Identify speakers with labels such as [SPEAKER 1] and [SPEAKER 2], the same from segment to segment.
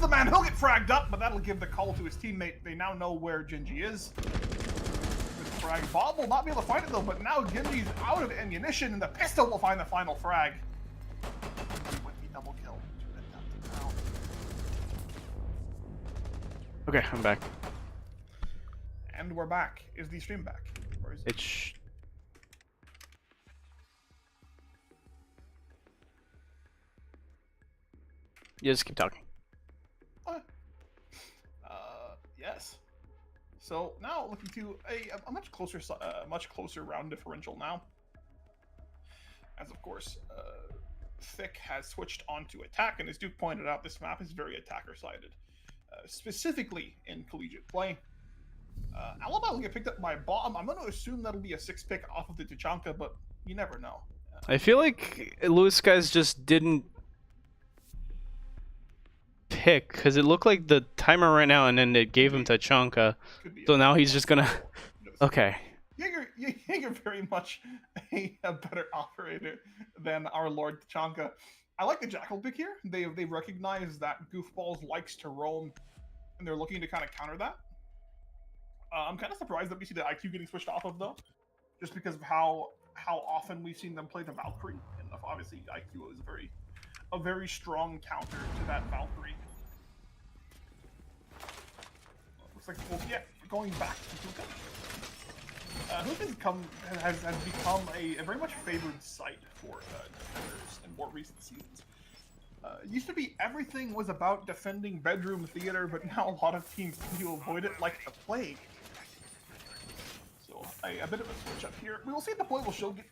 [SPEAKER 1] the man. He'll get fragged up, but that'll give the call to his teammate. They now know where Gingy is. With frag. Bob will not be able to find it though, but now Gingy's out of ammunition, and the pistol will find the final frag. With the double kill.
[SPEAKER 2] Okay, I'm back.
[SPEAKER 1] And we're back. Is the stream back? Or is it?
[SPEAKER 2] Yeah, just keep talking.
[SPEAKER 1] Yes. So now looking to a much closer round differential now. As of course, Thick has switched onto attack, and as Duke pointed out, this map is very attacker-sided, specifically in collegiate play. Alibi will get picked up by Bomb. I'm going to assume that'll be a 6-pick off of the Tachanka, but you never know.
[SPEAKER 2] I feel like Lewis guys just didn't pick because it looked like the timer ran out and then it gave him Tachanka. So now he's just gonna. Okay.
[SPEAKER 1] Jaeger very much a better operator than our Lord Tachanka. I like the Jackal pick here. They recognize that Goofballs likes to roam, and they're looking to kind of counter that. I'm kind of surprised that we see the IQ getting switched off of though, just because of how often we've seen them play the Valkyrie, and obviously IQ is a very strong counter to that Valkyrie. Looks like going back to Hookah. Hookah has become a very much favored site for defenders in more recent seasons. It used to be everything was about defending bedroom theater, but now a lot of teams tend to avoid it like the plague. So a bit of a switch up here. We will see if the boy will show get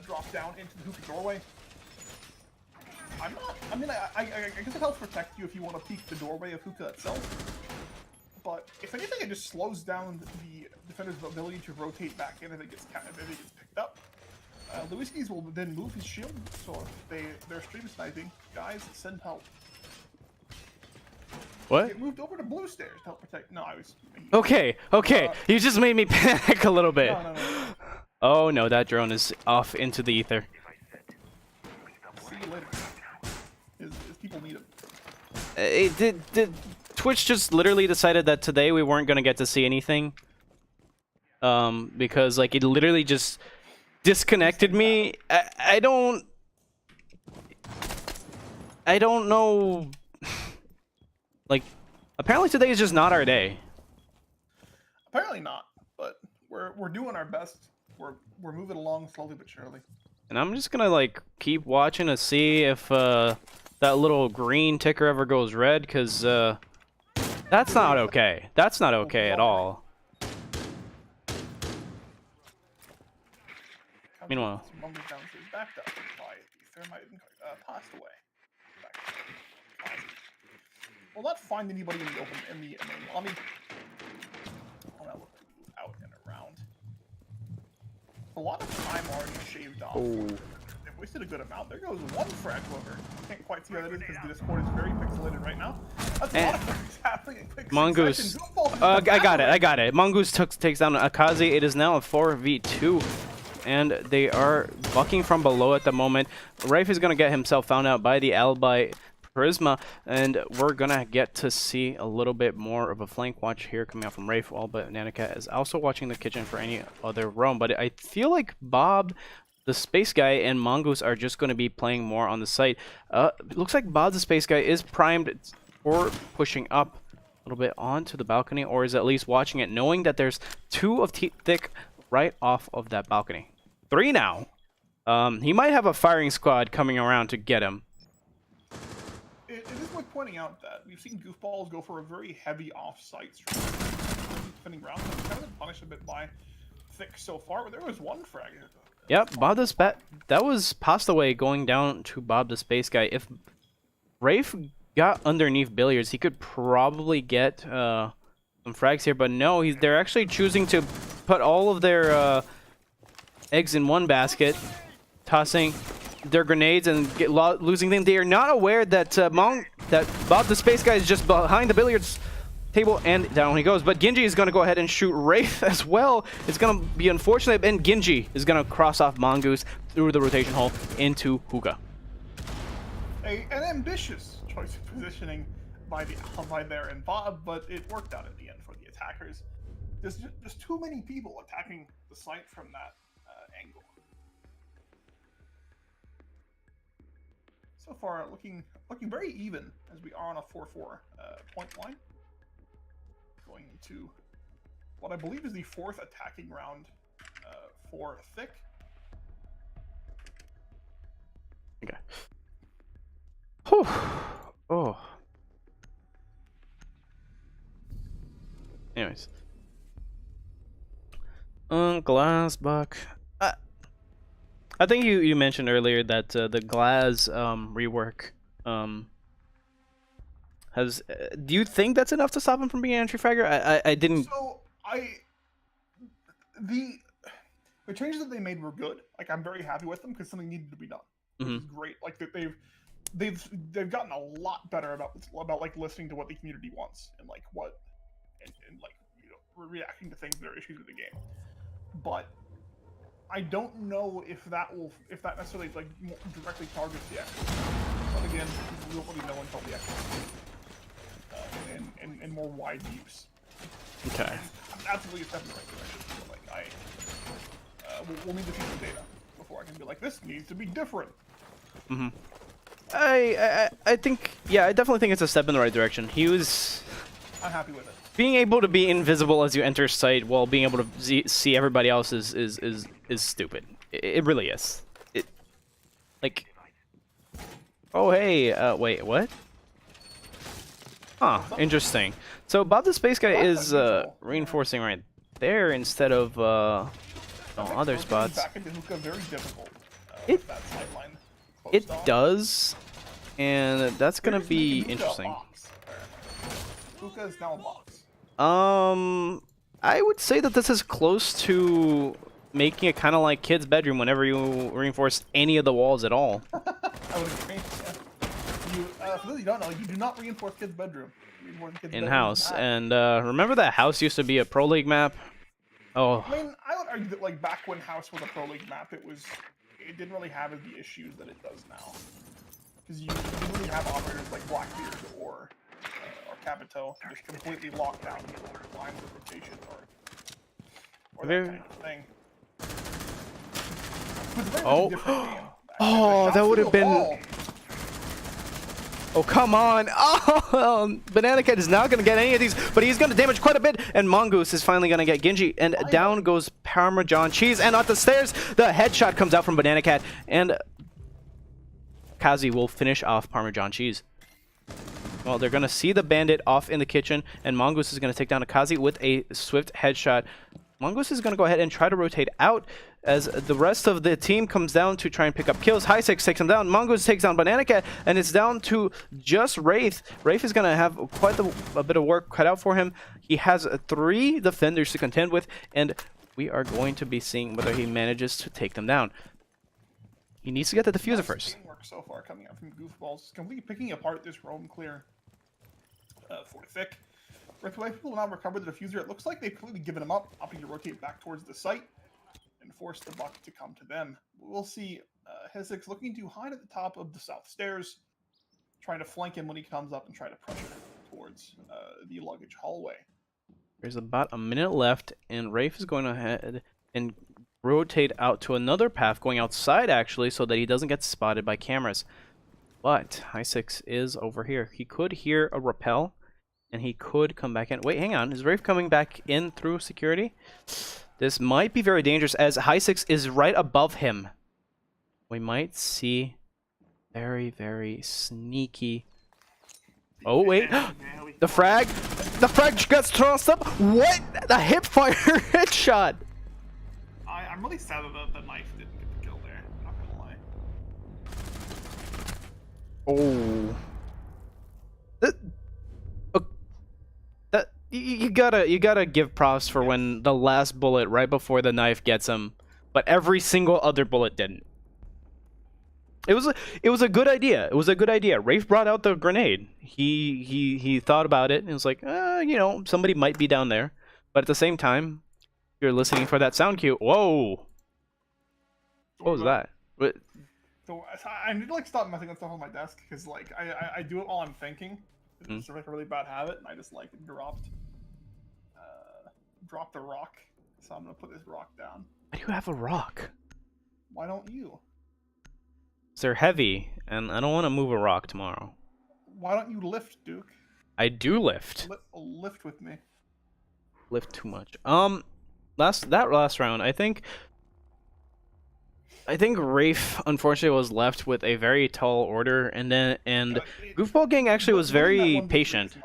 [SPEAKER 1] drop down into the Hookah doorway. I guess it helps protect you if you want to peek the doorway of Hookah itself. But if anything, it just slows down the defender's ability to rotate back in if it gets picked up. Lewiski's will then move his shield, so if they're stream sniping, guys, send help.
[SPEAKER 2] What?
[SPEAKER 1] Get moved over to blue stairs to help protect. No, I was.
[SPEAKER 2] Okay. You just made me panic a little bit.
[SPEAKER 1] No.
[SPEAKER 2] Oh no, that drone is off into the ether.
[SPEAKER 1] See you later. His people need him.
[SPEAKER 2] Did Twitch just literally decided that today we weren't gonna get to see anything? Because like it literally just disconnected me. I don't know. Like, apparently today is just not our day.
[SPEAKER 1] Apparently not, but we're doing our best. We're moving along slowly but surely.
[SPEAKER 2] And I'm just gonna like keep watching to see if that little green ticker ever goes red, because that's not okay. That's not okay at all. Meanwhile,
[SPEAKER 1] backed up by the thermite passed away. We'll not find anybody in the open in the lobby. I'll now look out and around. A lot of time already shaved off.
[SPEAKER 2] Oh.
[SPEAKER 1] They've wasted a good amount. There goes one frag over. Can't quite see how that is because the Discord is very pixelated right now. That's a lot of things happening in quick
[SPEAKER 2] Mongoose.
[SPEAKER 1] I
[SPEAKER 2] got it. Mongoose takes down Akazi. It is now a 4v2. And they are bucking from below at the moment. Rafe is going to get himself found out by the Alibi Prisma, and we're going to get to see a little bit more of a flank watch here coming out from Rafe, all but Nanacat is also watching the kitchen for any other roam. But I feel like Bob, the Space Guy, and Mongoose are just going to be playing more on the site. It looks like Bob, the Space Guy, is primed for pushing up a little bit onto the balcony, or is at least watching it, knowing that there's two of Thick right off of that balcony. 3 now. He might have a firing squad coming around to get him.
[SPEAKER 1] It is worth pointing out that we've seen Goofballs go for a very heavy off-site defending round. It's kind of been punished a bit by Thick so far, but there was one frag.
[SPEAKER 2] Yep, Bob the that was Pastaway going down to Bob the Space Guy. If Rafe got underneath Billiards, he could probably get some frags here, but no, they're actually choosing to put all of their eggs in one basket, tossing their grenades and losing them. They are not aware that that Bob the Space Guy is just behind the billiards table, and down he goes. But Gingy is going to go ahead and shoot Rafe as well. It's going to be unfortunate, and Gingy is going to cross off Mongoose through the rotation hole into Hookah.
[SPEAKER 1] An ambitious choice of positioning by the ally there and Bob, but it worked out in the end for the attackers. There's too many people attacking the site from that angle. So far, looking very even as we are on a 4-4 point line. Going into what I believe is the 4th attacking round for Thick.
[SPEAKER 2] Okay. Whew. Oh. Anyways. Glassbuck. I think you mentioned earlier that the Glass rework has. Do you think that's enough to stop him from being an entry fragger? I didn't.
[SPEAKER 1] So the changes that they made were good. Like, I'm very happy with them because something needed to be done. Which is great. Like they've gotten a lot better about like listening to what the community wants and like what and like, you know, reacting to things that are issues with the game. But I don't know if that necessarily like directly targets the X. But again, we don't really know until the X and more wide use.
[SPEAKER 2] Okay.
[SPEAKER 1] Absolutely a step in the right direction. So, like we'll need to see some data before I can be like, this needs to be different.
[SPEAKER 2] Mm-hmm. I think, yeah, I definitely think it's a step in the right direction.
[SPEAKER 1] I'm happy with it.
[SPEAKER 2] Being able to be invisible as you enter site while being able to see everybody else is stupid. It really is. Like, oh hey, wait, what? Huh, interesting. So Bob the Space Guy is reinforcing right there instead of other spots.
[SPEAKER 1] Back into Hookah very difficult.
[SPEAKER 2] It
[SPEAKER 1] that sideline
[SPEAKER 2] does, and that's gonna be interesting.
[SPEAKER 1] Hookah is now a box.
[SPEAKER 2] I would say that this is close to making it kind of like kid's bedroom whenever you reinforce any of the walls at all.
[SPEAKER 1] I would agree. Yeah. For those who don't know, you do not reinforce kid's bedroom.
[SPEAKER 2] In-house. And remember that house used to be a Pro League map? Oh.
[SPEAKER 1] I mean, I would argue that like back when House was a Pro League map, it didn't really have the issues that it does now. Because you didn't really have operators like Blackbeard or Capito just completely lock down the lines of rotation or that kind of thing.
[SPEAKER 2] Oh, that would have been. Oh, come on. Oh, Banana Cat is not going to get any of these, but he's going to damage quite a bit. And Mongoose is finally going to get Genji. And down goes Parmesan Cheese. And at the stairs, the headshot comes out from Banana Cat. And Kazi will finish off Parmesan Cheese. Well, they're going to see the bandit off in the kitchen. And Mongoose is going to take down Akazi with a swift headshot. Mongoose is going to go ahead and try to rotate out as the rest of the team comes down to try and pick up kills. High6 takes him down. Mongoose takes down Banana Cat, and it's down to just Wraith. Wraith is going to have quite a bit of work cut out for him. He has 3 defenders to contend with, and we are going to be seeing whether he manages to take them down. He needs to get the diffuser first.
[SPEAKER 1] Work so far coming out from Goofballs, completely picking apart this roam clear for Thick. With the way people now recover the diffuser, it looks like they've completely given him up, opting to rotate back towards the site and force the buck to come to them. We'll see Hesix looking to hide at the top of the south stairs, trying to flank him when he comes up and try to pressure towards the luggage hallway.
[SPEAKER 2] There's about a minute left, and Rafe is going ahead and rotate out to another path, going outside actually, so that he doesn't get spotted by cameras. But High6 is over here. He could hear a rappel, and he could come back in. Wait, hang on. Is Rafe coming back in through security? This might be very dangerous as High6 is right above him. We might see very, very sneaky. Oh, wait. The frag gets tossed up. What? The hip fire headshot.
[SPEAKER 1] I'm really sad that the knife didn't get the kill there. I'm not gonna lie.
[SPEAKER 2] Oh. You gotta give props for when the last bullet right before the knife gets him, but every single other bullet didn't. It was a good idea. It was a good idea. Rafe brought out the grenade. He thought about it and was like, you know, somebody might be down there. But at the same time, you're listening for that sound cue. Whoa! What was that? What?
[SPEAKER 1] So I need to like stop messing with stuff on my desk because like I do it while I'm thinking. It's like a really bad habit, and I just like dropped a rock. So I'm gonna put this rock down.
[SPEAKER 2] Why do you have a rock?
[SPEAKER 1] Why don't you?
[SPEAKER 2] They're heavy, and I don't want to move a rock tomorrow.
[SPEAKER 1] Why don't you lift, Duke?
[SPEAKER 2] I do lift.
[SPEAKER 1] Lift with me.
[SPEAKER 2] Lift too much. Last round, I think Rafe unfortunately was left with a very tall order, and Goofball Gang actually was very patient.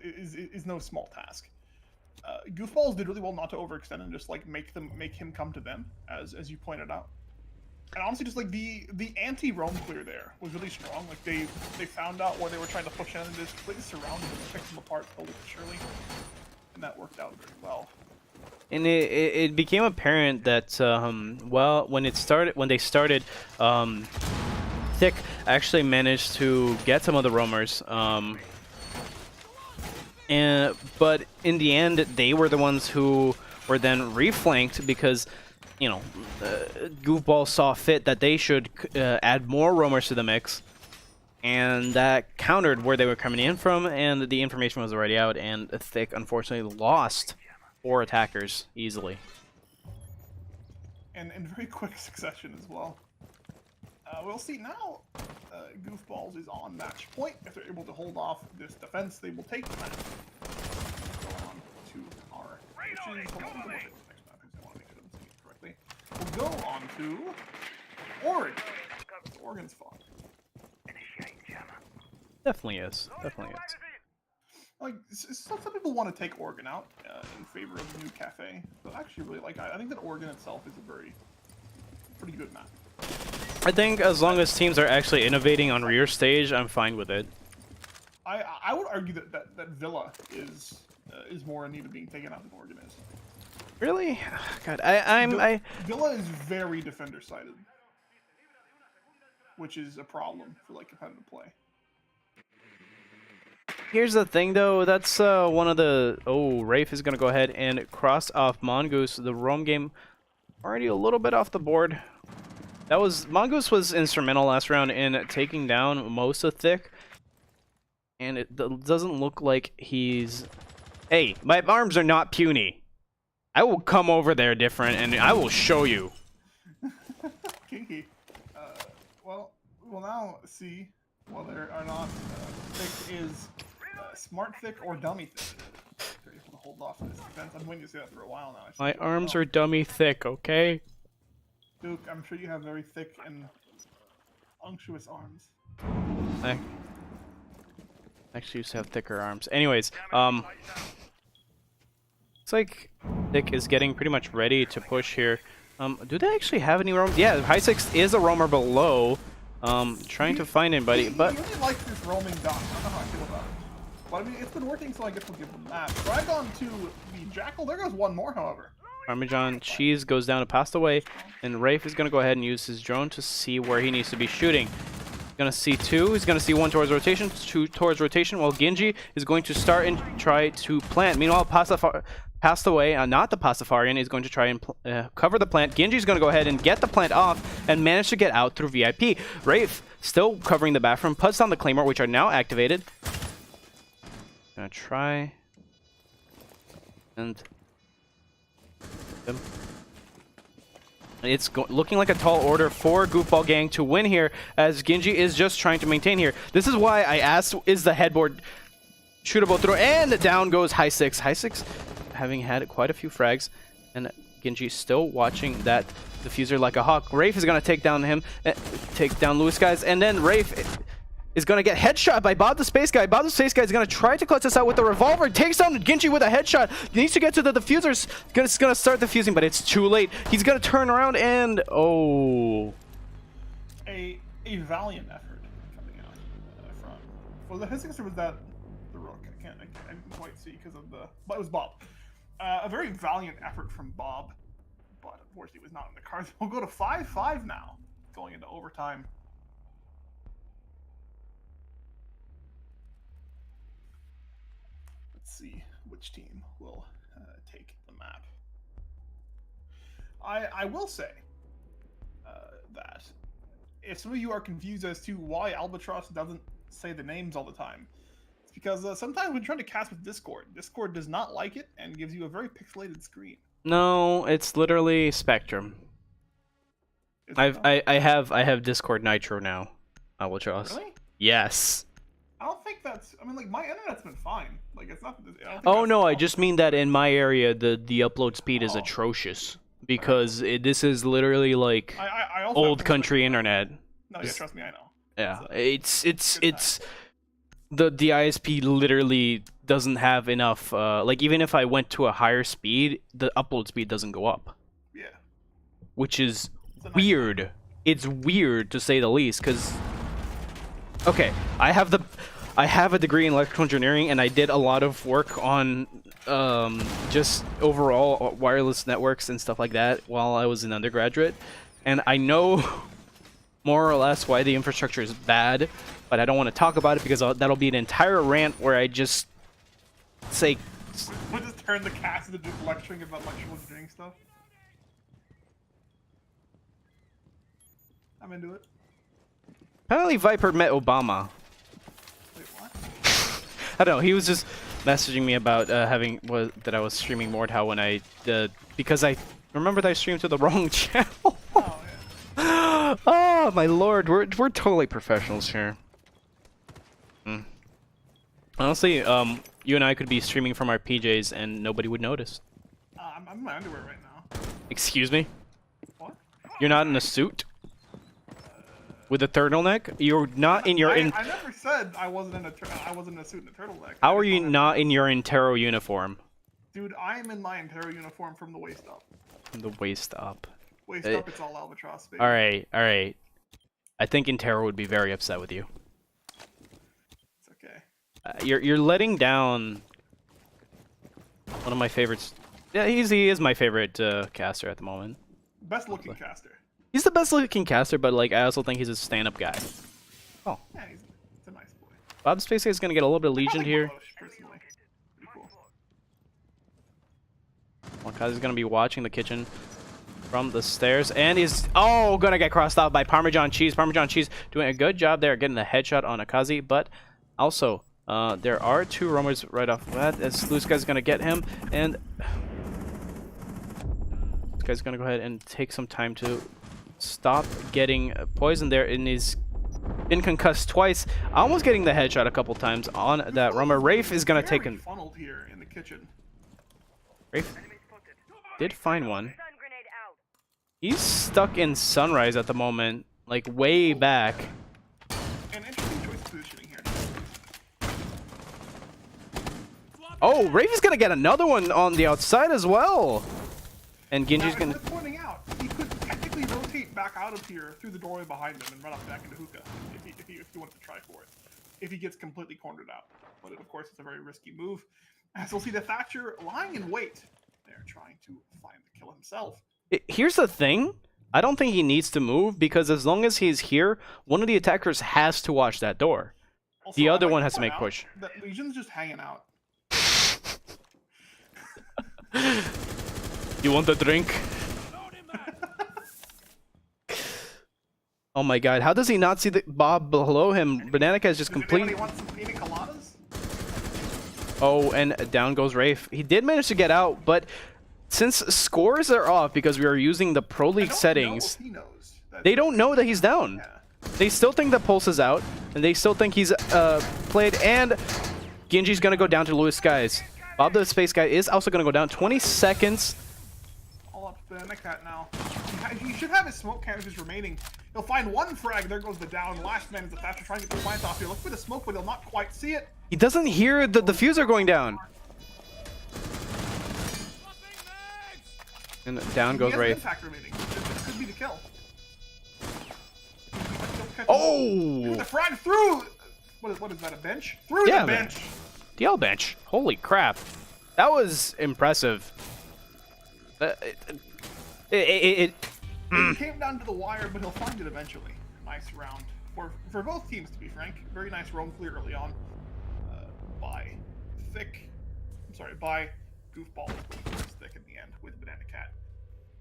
[SPEAKER 1] Is no small task. Goofballs did really well not to overextend and just like make him come to them, as you pointed out. And honestly, just like the anti-roam clear there was really strong. Like they found out where they were trying to push in and just completely surrounded them and picked them apart slowly but surely, and that worked out very well.
[SPEAKER 2] And it became apparent that well, when they started, Thick actually managed to get some of the roamers. But in the end, they were the ones who were then reflanked because, you know, Goofball saw fit that they should add more roamers to the mix, and that countered where they were coming in from, and the information was already out, and Thick unfortunately lost 4 attackers easily.
[SPEAKER 1] And in very quick succession as well. We'll see now. Goofballs is on match point. If they're able to hold off this defense, they will take the match. Go on to our missions. Hold on, we'll look at the next map because I want to make sure I'm saying it correctly. We'll go on to Oregon. It's Oregon's fault.
[SPEAKER 2] Definitely is. Definitely is.
[SPEAKER 1] Like, some people want to take Oregon out in favor of the new cafe, but actually, really, like, I think that Oregon itself is a pretty good map.
[SPEAKER 2] I think as long as teams are actually innovating on rear stage, I'm fine with it.
[SPEAKER 1] I would argue that Villa is more in need of being taken out than Oregon is.
[SPEAKER 2] Really? God,
[SPEAKER 1] Villa is very defender sided, which is a problem for like competitive play.
[SPEAKER 2] Here's the thing, though. That's one of the... Oh, Rafe is going to go ahead and cross off Mongoose. The roam game already a little bit off the board. Mongoose was instrumental last round in taking down most of Thick. And it doesn't look like he's... Hey, my arms are not puny. I will come over there different, and I will show you.
[SPEAKER 1] Kinky. Well, we'll now see whether or not Thick is... smart Thick or dummy Thick. Sure, you want to hold off this defense. I'm waiting to say that for a while now.
[SPEAKER 2] My arms are dummy thick, okay?
[SPEAKER 1] Duke, I'm sure you have very thick and unctuous arms.
[SPEAKER 2] I actually used to have thicker arms. Anyways, it's like Thick is getting pretty much ready to push here. Do they actually have any roam? Yeah, HighSix is a roamer below. Trying to find anybody, but...
[SPEAKER 1] He really likes this roaming dot. I don't know how I feel about it. But I mean, it's been working, so I guess we'll give them that. Drag on to the Jackal. There goes one more, however.
[SPEAKER 2] Parmesan Cheese goes down to Passed Away, and Rafe is going to go ahead and use his drone to see where he needs to be shooting. He's going to see 2. He's going to see 1 towards rotation, 2 towards rotation, while Genji is going to start and try to plant. Meanwhile, Passed Away, not the Pastafarian, is going to try and cover the plant. Genji's going to go ahead and get the plant off and manage to get out through VIP. Rafe still covering the bathroom, puts down the Claymore, which are now activated. Gonna try and it's looking like a tall order for Goofball Gang to win here, as Genji is just trying to maintain here. This is why I asked, is the headboard shootable through? And down goes HighSix. HighSix having had quite a few frags, and Genji still watching that diffuser like a hawk. Rafe is gonna take down him, take down Lewis, guys, and then Rafe is going to get headshot by Bob the Space Guy. Bob the Space Guy is going to try to clutch us out with the revolver. Takes down Genji with a headshot. He needs to get to the diffusers. It's going to start diffusing, but it's too late. He's going to turn around and... Oh.
[SPEAKER 1] A valiant effort coming out from... Well, the HighSix, or was that the Rook? I didn't quite see because of the... But it was Bob. A very valiant effort from Bob, but unfortunately it was not in the cards. We'll go to 5-5 now, going into overtime. See which team will take the map. I will say that if some of you are confused as to why Albatross doesn't say the names all the time. It's because sometimes when trying to cast with Discord does not like it and gives you a very pixelated screen.
[SPEAKER 2] No, it's literally Spectrum. I have Discord Nitro now. I will trust.
[SPEAKER 1] Really?
[SPEAKER 2] Yes.
[SPEAKER 1] I don't think that's. I mean, like my internet's been fine. Like it's not. I don't think
[SPEAKER 2] Oh
[SPEAKER 1] that's
[SPEAKER 2] no, I just mean that in my area the upload speed is
[SPEAKER 1] Oh.
[SPEAKER 2] atrocious because this is literally like
[SPEAKER 1] I also
[SPEAKER 2] old
[SPEAKER 1] have
[SPEAKER 2] country
[SPEAKER 1] like,
[SPEAKER 2] internet.
[SPEAKER 1] No, yeah, trust me, I know.
[SPEAKER 2] Yeah,
[SPEAKER 1] It's
[SPEAKER 2] it's the ISP literally doesn't have enough. Like even if I went to a higher speed, the upload speed doesn't go up,
[SPEAKER 1] Yeah.
[SPEAKER 2] which is
[SPEAKER 1] It's a nice
[SPEAKER 2] weird. It's weird to say the least, because okay, I have a degree in electrical engineering, and I did a lot of work on just overall wireless networks and stuff like that while I was an undergraduate, and I know more or less why the infrastructure is bad, but I don't want to talk about it because that'll be an entire rant where I just say.
[SPEAKER 1] We'll just turn the cast into just lecturing about electrical engineering stuff. I'm into it.
[SPEAKER 2] Apparently Viper met Obama.
[SPEAKER 1] Wait, what?
[SPEAKER 2] I don't know. He was just messaging me about that I was streaming Mordhau when I because I remembered I streamed to the wrong channel.
[SPEAKER 1] Oh yeah.
[SPEAKER 2] Oh my lord, we're totally professionals here. Honestly, you and I could be streaming from our PJs and nobody would notice.
[SPEAKER 1] I'm in my underwear right now.
[SPEAKER 2] Excuse me?
[SPEAKER 1] What?
[SPEAKER 2] You're not in a suit? With a turtleneck? You're not in your
[SPEAKER 1] I never said I wasn't in a suit and a turtleneck.
[SPEAKER 2] How are you not in your Intero uniform?
[SPEAKER 1] Dude, I am in my Intero uniform from the waist up.
[SPEAKER 2] From the waist up.
[SPEAKER 1] Waist up, it's all albatross, baby.
[SPEAKER 2] Alright. I think Intero would be very upset with you.
[SPEAKER 1] It's okay.
[SPEAKER 2] You're letting down one of my favorites. Yeah, he is my favorite caster at the moment.
[SPEAKER 1] Best looking caster.
[SPEAKER 2] He's the best looking caster, but like I also think he's a stand-up guy. Oh.
[SPEAKER 1] Yeah, he's a nice boy.
[SPEAKER 2] Bob Spacey is gonna get a little bit of Legion here.
[SPEAKER 1] Personally. Pretty cool.
[SPEAKER 2] Wakazi's gonna be watching the kitchen from the stairs, and is gonna get crossed out by Parmesan Cheese. Parmesan Cheese doing a good job there, getting the headshot on Akazi, but also there are two roamers right off the bat as Loose Guy's gonna get him, and this guy's gonna go ahead and take some time to stop getting poisoned there, and he's been concussed twice, almost getting the headshot a couple times on that roamer. Rafe is gonna take an
[SPEAKER 1] funneled here in the kitchen.
[SPEAKER 2] Rafe did find one. He's stuck in Sunrise at the moment, like way back.
[SPEAKER 1] An interesting choice of positioning here.
[SPEAKER 2] Oh, Rafe is gonna get another one on the outside as well. And Genji's
[SPEAKER 1] Now,
[SPEAKER 2] gonna
[SPEAKER 1] worth pointing out, he could technically rotate back out of here through the doorway behind him and run up back into hookah if he wants to try for it. If he gets completely cornered out. But of course, it's a very risky move. As we'll see the Thatcher lying in wait. They're trying to find the kill himself.
[SPEAKER 2] Here's the thing. I don't think he needs to move because as long as he's here, one of the attackers has to watch that door.
[SPEAKER 1] Also,
[SPEAKER 2] The other
[SPEAKER 1] I'd like
[SPEAKER 2] one has to
[SPEAKER 1] point
[SPEAKER 2] make
[SPEAKER 1] out
[SPEAKER 2] push.
[SPEAKER 1] that Legion's just hanging out.
[SPEAKER 2] You want the drink? Oh my god, how does he not see the Bob below him? Bananica is just
[SPEAKER 1] Does
[SPEAKER 2] complete.
[SPEAKER 1] anybody want some pina coladas?
[SPEAKER 2] Oh, and down goes Rafe. He did manage to get out, but since scores are off because we are using the Pro League settings,
[SPEAKER 1] He knows
[SPEAKER 2] they don't know that he's down.
[SPEAKER 1] Yeah.
[SPEAKER 2] They still think that Pulse is out, and they still think he's played, and Genji's gonna go down to Lewis Skies. Bob the Space Guy is also gonna go down. 20 seconds.
[SPEAKER 1] All up to the cat now. He should have his smoke cannons remaining. He'll find one frag. There goes the down. Last man is the Thatcher trying to get the plant off here. Look for the smoke, but he'll not quite see it.
[SPEAKER 2] He doesn't hear the diffuser going down. And down goes Rafe.
[SPEAKER 1] Impact remaining. This could be the kill.
[SPEAKER 2] Oh!
[SPEAKER 1] The frag through. What is that? A bench? Through
[SPEAKER 2] Yeah,
[SPEAKER 1] the bench.
[SPEAKER 2] DL bench. Holy crap. That was impressive.
[SPEAKER 1] It came down to the wire, but he'll find it eventually. Nice round for both teams, to be frank. Very nice roam clear early on by Goofball. Thick in the end with Banana Cat.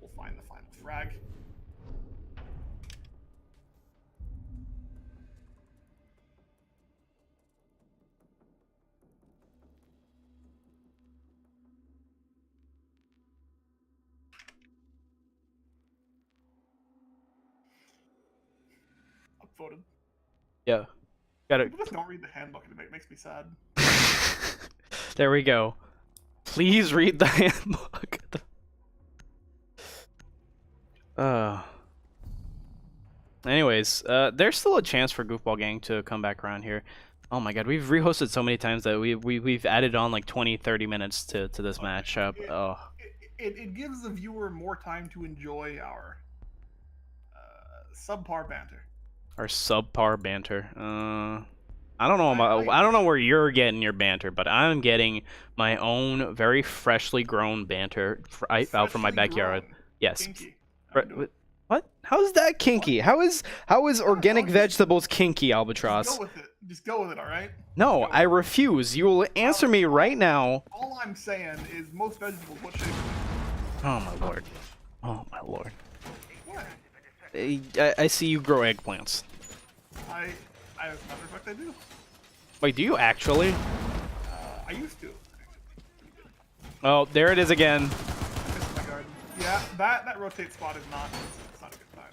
[SPEAKER 1] We'll find the final frag. voted.
[SPEAKER 2] Yeah. Gotta.
[SPEAKER 1] People just don't read the handbook, and it makes me sad.
[SPEAKER 2] There we go. Please read the handbook. Anyways, there's still a chance for Goofball Gang to come back around here. Oh my god, we've rehosted so many times that we've added on like 20-30 minutes to this matchup.
[SPEAKER 1] It gives the viewer more time to enjoy our subpar banter.
[SPEAKER 2] Our subpar banter. I don't know about, I don't know where you're getting your banter, but I'm getting my own very freshly grown banter out from my backyard.
[SPEAKER 1] Grown.
[SPEAKER 2] Yes.
[SPEAKER 1] Kinky.
[SPEAKER 2] What? How is that kinky? How is organic vegetables kinky, Albatross?
[SPEAKER 1] Just go with it. Just go with it, all right?
[SPEAKER 2] No, I refuse. You will answer me right now.
[SPEAKER 1] All I'm saying is most vegetables, what shape?
[SPEAKER 2] Oh my lord. Oh my lord.
[SPEAKER 1] What?
[SPEAKER 2] I see you grow eggplants.
[SPEAKER 1] I, as a matter of fact, I do.
[SPEAKER 2] Wait, do you actually?
[SPEAKER 1] I used to.
[SPEAKER 2] Oh, there it is again.
[SPEAKER 1] Missed my garden. Yeah, that rotate spot is not. It's not a good time.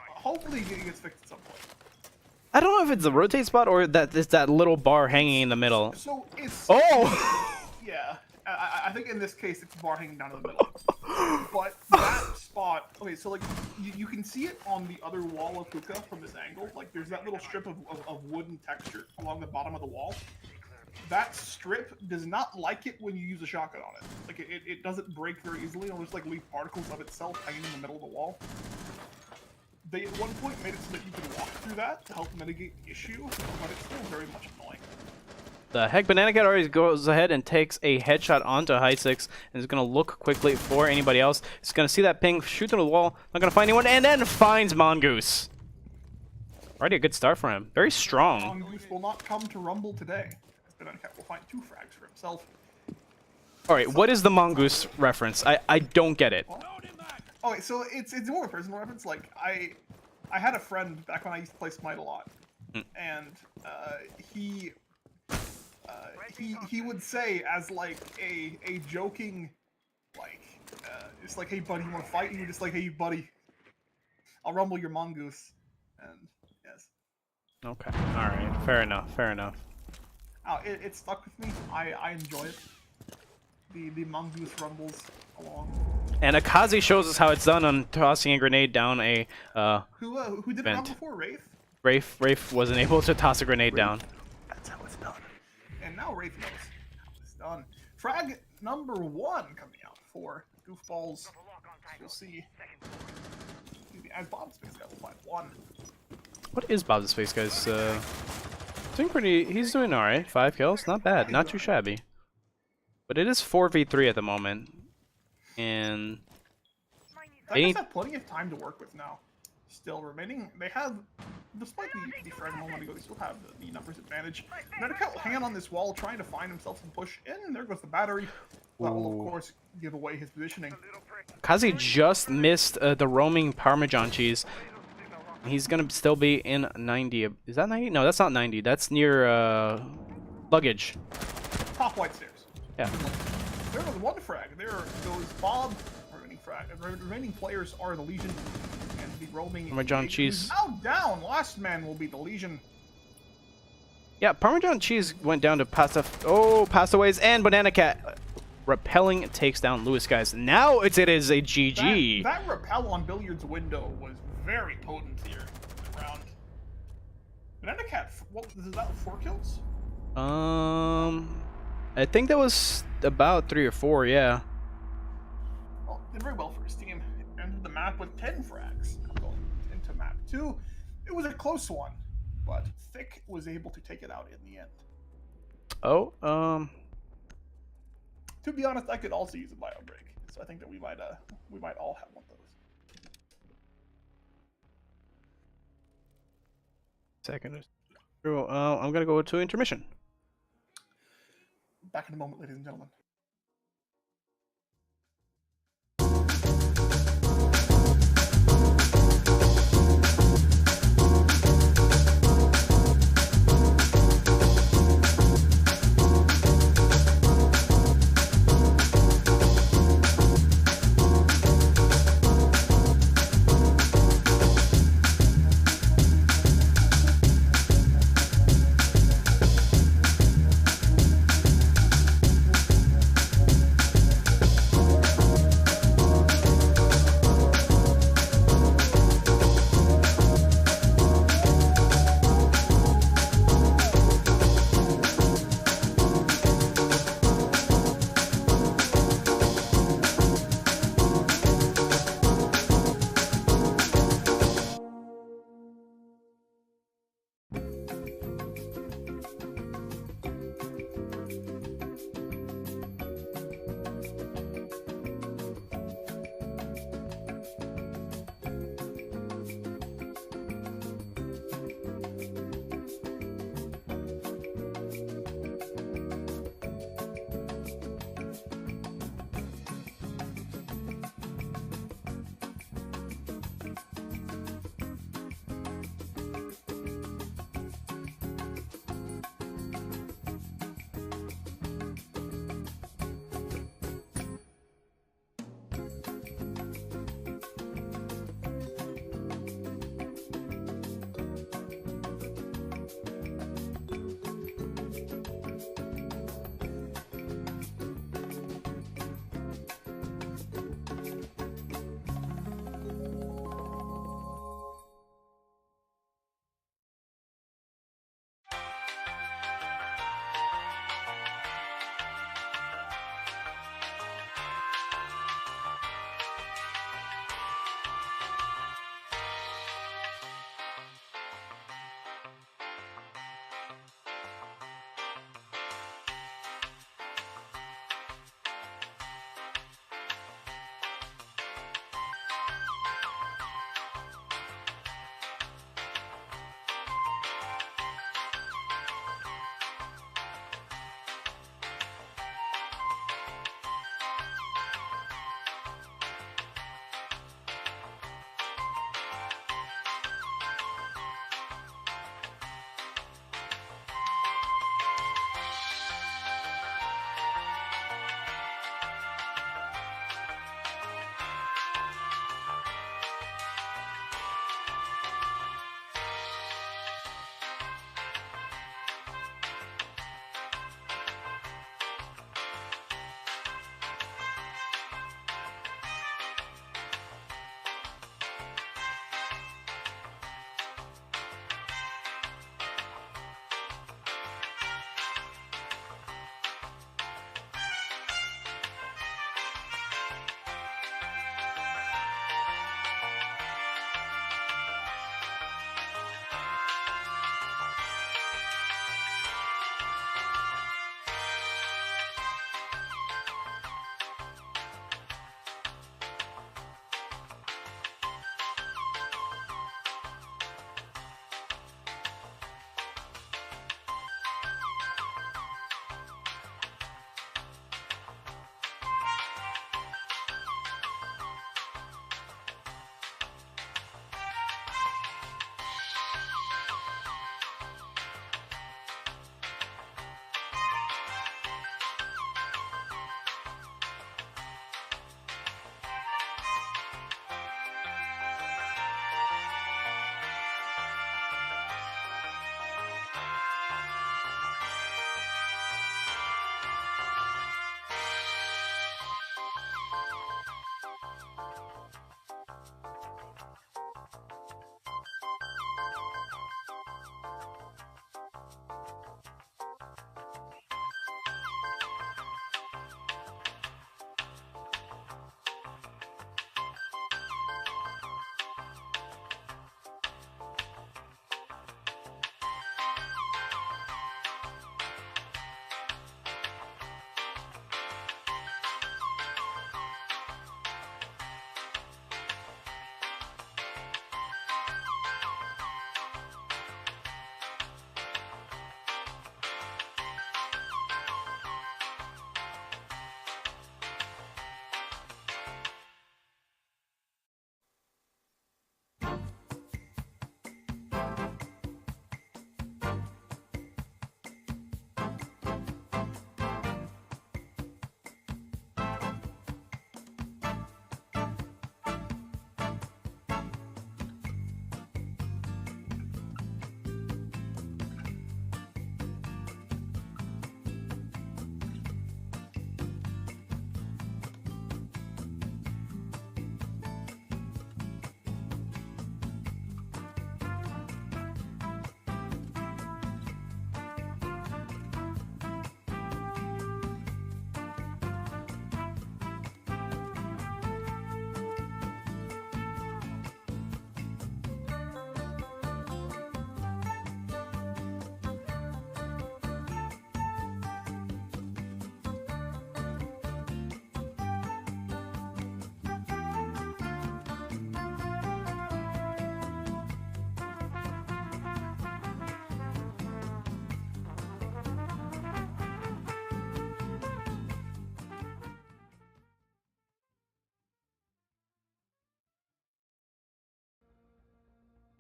[SPEAKER 1] Hopefully, it gets fixed at some point.
[SPEAKER 2] I don't know if it's the rotate spot or that it's that little bar hanging in the middle.
[SPEAKER 1] So it's.
[SPEAKER 2] Oh.
[SPEAKER 1] Yeah, I think in this case it's bar hanging down in the middle. But that spot, okay, so like you can see it on the other wall of hookah from this angle. Like there's that little strip of wooden texture along the bottom of the wall. That strip does not like it when you use a shotgun on it. Like it doesn't break very easily. It'll just like leave particles of itself hanging in the middle of the wall. They at one point made it so that you could walk through that to help mitigate the issue, but it's still very much annoying.
[SPEAKER 2] The heck, Banana Cat already goes ahead and takes a headshot onto High Six and is going to look quickly for anybody else. He's going to see that ping, shoot through the wall, not going to find anyone, and then finds Mongoose. Already a good start for him. Very strong.
[SPEAKER 1] Mongoose will not come to Rumble today. Banana Cat will find 2 frags for himself.
[SPEAKER 2] Alright, what is the Mongoose reference? I don't get it.
[SPEAKER 1] Okay, so it's more of a personal reference. Like, I had a friend back when I used to play Smite a lot, and he would say as like a joking, like it's like, hey buddy, you want to fight? And he would just like, hey buddy, I'll rumble your mongoose, and yes.
[SPEAKER 2] Okay, all right, fair enough, fair enough.
[SPEAKER 1] It stuck with me. I enjoy it. The mongoose rumbles along.
[SPEAKER 2] And Akazi shows us how it's done on tossing a grenade down a
[SPEAKER 1] who did it
[SPEAKER 2] vent.
[SPEAKER 1] wrong before?
[SPEAKER 2] Rafe wasn't able to toss a grenade down.
[SPEAKER 1] That's how it's done. And now Rafe knows how it's done. Frag number 1 coming out for Goofballs. You'll see. As Bob's Space Guy will find 1.
[SPEAKER 2] What is Bob's Space Guy's doing pretty, he's doing alright. 5 kills, not bad, not too shabby. But it is 4v3 at the moment. And
[SPEAKER 1] they have plenty of time to work with now. Still remaining, they have, despite the frag a moment ago, they still have the numbers advantage. Medicat will hang on this wall, trying to find himself some push in, and there goes the battery. That will, of course, give away his positioning.
[SPEAKER 2] Kazi just missed the roaming Parmesan cheese. He's gonna still be in 90. Is that 90? No, that's not 90. That's near luggage.
[SPEAKER 1] Top white stairs.
[SPEAKER 2] Yeah.
[SPEAKER 1] There was 1 frag. There goes Bob. Remaining players are the Legion and the roaming.
[SPEAKER 2] Parmesan cheese.
[SPEAKER 1] Now down. Last man will be the Legion.
[SPEAKER 2] Yeah, Parmesan cheese went down to Pastaways and Banana Cat. Repelling takes down Lewis, guys. Now it is a GG.
[SPEAKER 1] That repel on Billiard's window was very potent here in the round. Banana Cat, what is that? 4 kills?
[SPEAKER 2] I think that was about 3 or 4, yeah.
[SPEAKER 1] Well, did very well for his team. Entered the map with 10 frags. Going into map 2. It was a close one, but Thick was able to take it out in the end.
[SPEAKER 2] Oh,
[SPEAKER 1] to be honest, I could also use a bio break, so I think that we might all have one of those.
[SPEAKER 2] Second. I'm gonna go to intermission.
[SPEAKER 1] Back in a moment, ladies and gentlemen.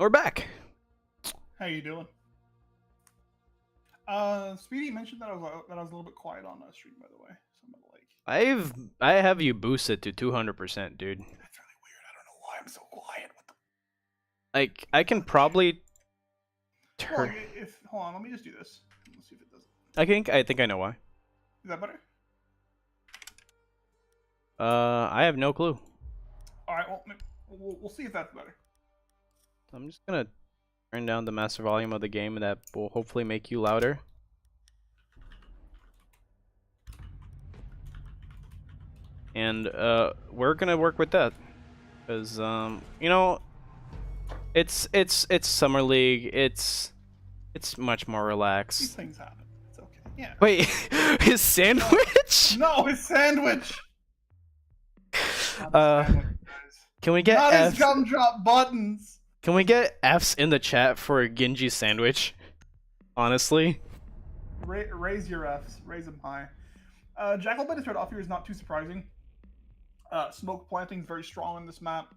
[SPEAKER 2] We're back.
[SPEAKER 1] How you doing? Speedy mentioned that I was a little bit quiet on stream, by the way. So I'm gonna like.
[SPEAKER 2] I have you boosted to 200%, dude.
[SPEAKER 1] That's really weird. I don't know why I'm so quiet. What the?
[SPEAKER 2] Like I can probably
[SPEAKER 1] Well,
[SPEAKER 2] turn.
[SPEAKER 1] if hold on, let me just do this. Let's see if it does it.
[SPEAKER 2] I think I know why.
[SPEAKER 1] Is that better?
[SPEAKER 2] I have no clue.
[SPEAKER 1] All right. Well, we'll see if that's better.
[SPEAKER 2] I'm just gonna turn down the master volume of the game, and that will hopefully make you louder. And we're gonna work with that, because you know, it's summer league. It's much more
[SPEAKER 1] These
[SPEAKER 2] relaxed.
[SPEAKER 1] things happen. It's okay. Yeah.
[SPEAKER 2] Wait, his sandwich?
[SPEAKER 1] No, his sandwich.
[SPEAKER 2] Can we get
[SPEAKER 1] Not his
[SPEAKER 2] Fs?
[SPEAKER 1] gumdrop buttons.
[SPEAKER 2] Can we get Fs in the chat for Genji's sandwich? Honestly.
[SPEAKER 1] Raise your Fs. Raise them high. Jackal Bait to start off here is not too surprising. Smoke planting is very strong on this map.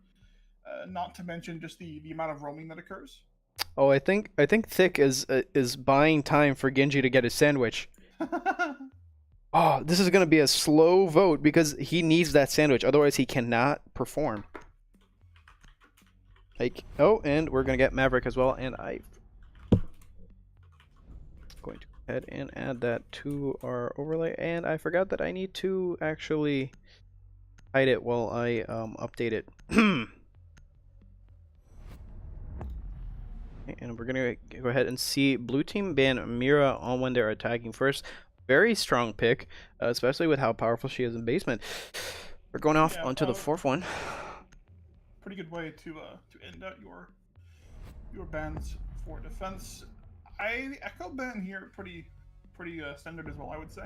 [SPEAKER 1] Not to mention just the amount of roaming that occurs.
[SPEAKER 2] Oh, I think Thick is buying time for Genji to get his sandwich. Oh, this is gonna be a slow vote because he needs that sandwich, otherwise he cannot perform. Like, oh, and we're gonna get Maverick as well, and I'm going to go ahead and add that to our overlay, and I forgot that I need to actually hide it while I update it. And we're gonna go ahead and see blue team ban Mira on when they're attacking first. Very strong pick, especially with how powerful she is in basement. We're going off onto the fourth one.
[SPEAKER 1] Pretty good way to end out your bans for defense. I echo ban here pretty standard as well, I would say.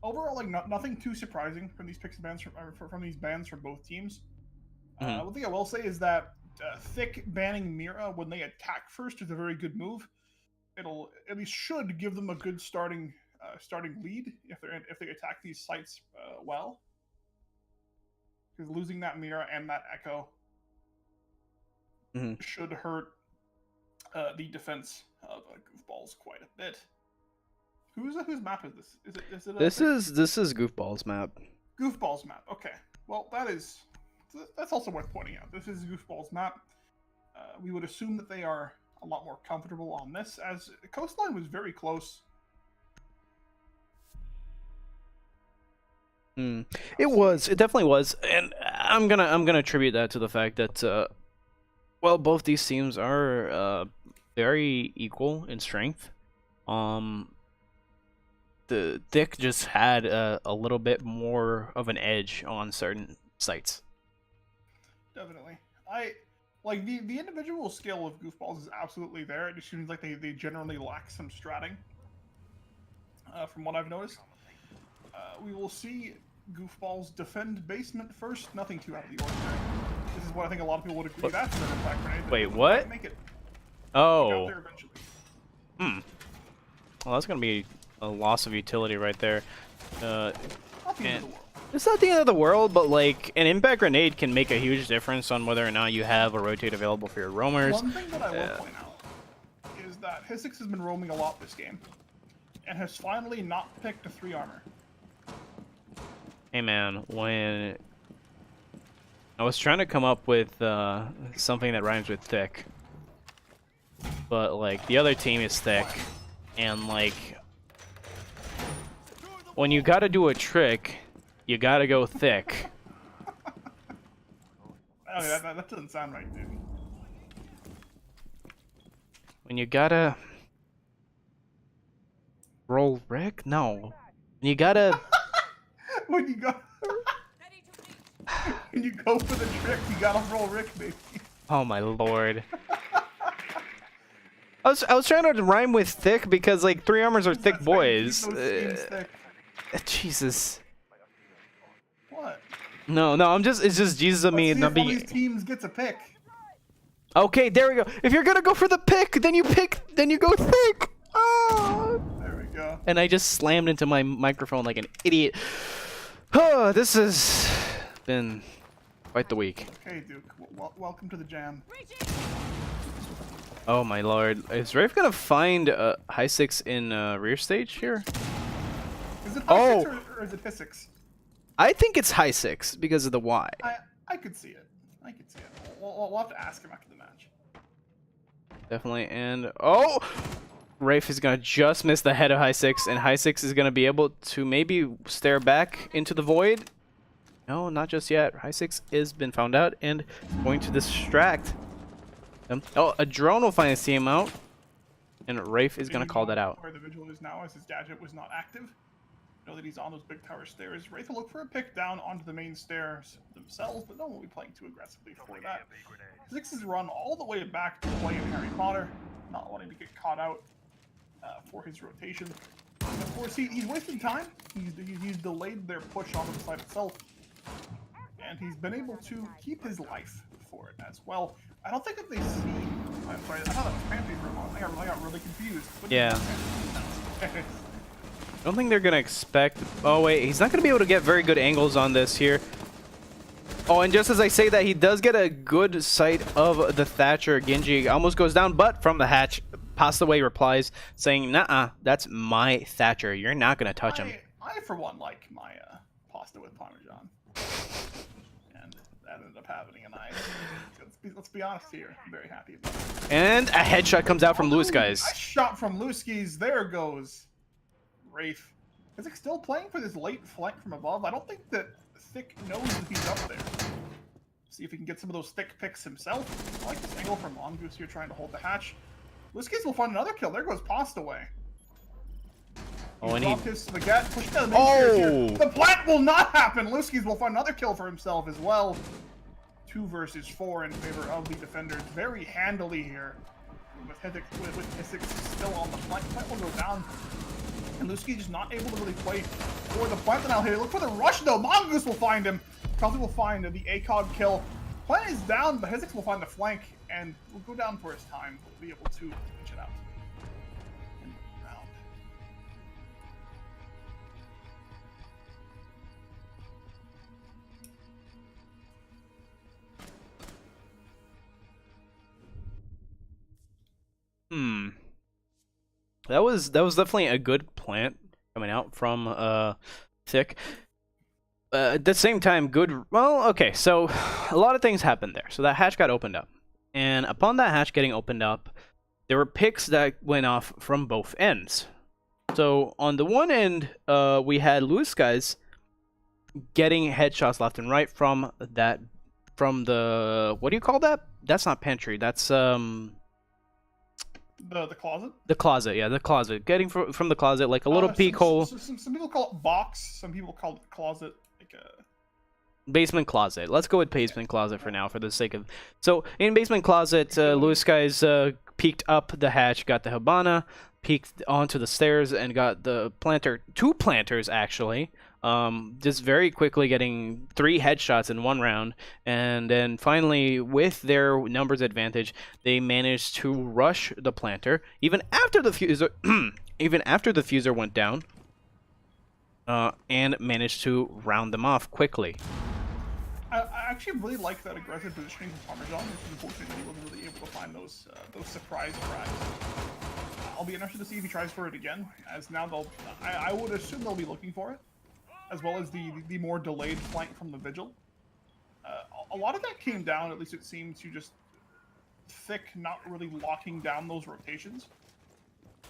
[SPEAKER 1] Overall, like nothing too surprising from these picks and bans from these bans from both teams. One thing I will say is that Thick banning Mira when they attack first is a very good move. It'll at least should give them a good starting lead if they attack these sites well. Because losing that Mira and that Echo should hurt the defense of Goofballs quite a bit. Whose map is this?
[SPEAKER 2] This is Goofball's map.
[SPEAKER 1] Goofball's map. Okay. Well, that's also worth pointing out. This is Goofball's map. We would assume that they are a lot more comfortable on this, as Coastline was very close.
[SPEAKER 2] It definitely was, and I'm gonna attribute that to the fact that well, both these teams are very equal in strength. The Thick just had a little bit more of an edge on certain sites.
[SPEAKER 1] Definitely. I like the individual skill of Goofballs is absolutely there. It just seems like they generally lack some stratting. From what I've noticed. We will see Goofballs defend basement first. Nothing too out of the ordinary. This is what I think a lot of people would agree. That's an impact grenade.
[SPEAKER 2] Wait, what?
[SPEAKER 1] Make it.
[SPEAKER 2] Oh.
[SPEAKER 1] There eventually.
[SPEAKER 2] Well, that's gonna be a loss of utility right there.
[SPEAKER 1] Not the end of the world.
[SPEAKER 2] It's not the end of the world, but like an impact grenade can make a huge difference on whether or not you have a rotate available for your roamers.
[SPEAKER 1] One thing that I will point out is that Hisix has been roaming a lot this game, and has finally not picked a 3 armor.
[SPEAKER 2] Hey man, when I was trying to come up with something that rhymes with thick, but like the other team is thick, and like when you gotta do a trick, you gotta go thick.
[SPEAKER 1] Okay, that doesn't sound right, dude.
[SPEAKER 2] When you gotta roll Rick? No. When you gotta
[SPEAKER 1] when you go when you go for the trick, you gotta roll Rick, baby.
[SPEAKER 2] Oh my lord. I was trying to rhyme with thick because like 3 armors are thick boys.
[SPEAKER 1] Thick.
[SPEAKER 2] Jesus.
[SPEAKER 1] What?
[SPEAKER 2] No, it's just Jesus of me not being.
[SPEAKER 1] These teams gets a pick.
[SPEAKER 2] Okay, there we go. If you're gonna go for the pick, then you go thick. Oh.
[SPEAKER 1] There we go.
[SPEAKER 2] And I just slammed into my microphone like an idiot. Oh, this has been quite the week.
[SPEAKER 1] Okay, Duke. Welcome to the jam.
[SPEAKER 2] Oh my lord. Is Rafe gonna find high six in rear stage here?
[SPEAKER 1] Is it high six or is it Physics?
[SPEAKER 2] I think it's high six because of the Y.
[SPEAKER 1] I could see it. I could see it. We'll have to ask him after the match.
[SPEAKER 2] Definitely. And oh! Rafe is gonna just miss the head of high six, and high six is gonna be able to maybe stare back into the void. No, not just yet. High six has been found out and going to distract them. Oh, a drone will finally see him out, and Rafe is gonna call that out.
[SPEAKER 1] Where the vigil is now, as his gadget was not active. Know that he's on those big tower stairs. Rafe will look for a pick down onto the main stairs themselves, but no one will be playing too aggressively for that. Six is run all the way back to play in Harry Potter, not wanting to get caught out for his rotation. And of course, he's wasting time. He's delayed their push onto the side itself, and he's been able to keep his life for it as well. I don't think that they see. I'm sorry, I thought that was Pantheon's room on. I got really confused.
[SPEAKER 2] Yeah. I don't think they're gonna expect. Oh wait, he's not gonna be able to get very good angles on this here. Oh, and just as I say that, he does get a good sight of the Thatcher. Genji almost goes down, but from the hatch, Passaway replies saying, "Nah, that's my Thatcher. You're not gonna touch him."
[SPEAKER 1] I for one like my pasta with Parmesan, and that ended up happening, and let's be honest here, I'm very happy about it.
[SPEAKER 2] And a headshot comes out from Lewis, guys.
[SPEAKER 1] Nice shot from Lewski's. There goes Rafe. Is he still playing for this late flank from above? I don't think that Thick knows that he's up there. See if he can get some of those thick picks himself. I like this angle from Mongoose here trying to hold the hatch. Lewski's will find another kill. There goes Pastaway.
[SPEAKER 2] Oh, and he
[SPEAKER 1] dropped his spaghetti, pushed down the main stairs here. The plant will not happen. Lewski's will find another kill for himself as well. 2 versus 4 in favor of the defenders. Very handily here. With Hissix still on the flank. Plant will go down. And Lewski just not able to really play for the plant now here. Look for the rush though. Mongoose will find him. Probably will find the ACOG kill. Plant is down, but Hissix will find the flank and will go down for his time. We'll be able to pinch it out. And round.
[SPEAKER 2] That was definitely a good plant coming out from Thick. At the same time, good. Well, okay, so a lot of things happened there. So that hatch got opened up, and upon that hatch getting opened up, there were picks that went off from both ends. So on the one end, we had Lewis guys getting headshots left and right from the what do you call that? That's not pantry. That's
[SPEAKER 1] The closet?
[SPEAKER 2] The closet, yeah, the closet. Getting from the closet, like a little peek hole.
[SPEAKER 1] Some people call it box, some people call it closet. Like a...
[SPEAKER 2] Basement closet. Let's go with basement closet for now, for the sake of... So, in basement closet, Lewis guys peeked up the hatch, got the Habana, peeked onto the stairs, and got the planter. 2 planters, actually. Just very quickly getting 3 headshots in 1 round, and then finally, with their numbers advantage, they managed to rush the planter even after the fuser, even after the fuser went down, and managed to round them off quickly.
[SPEAKER 1] I actually really like that aggressive positioning from Parmesan. It's unfortunate that he wasn't really able to find those surprise frags. I'll be interested to see if he tries for it again, as now I would assume they'll be looking for it, as well as the more delayed flank from the Vigil. A lot of that came down, at least it seemed, to just Thick not really locking down those rotations.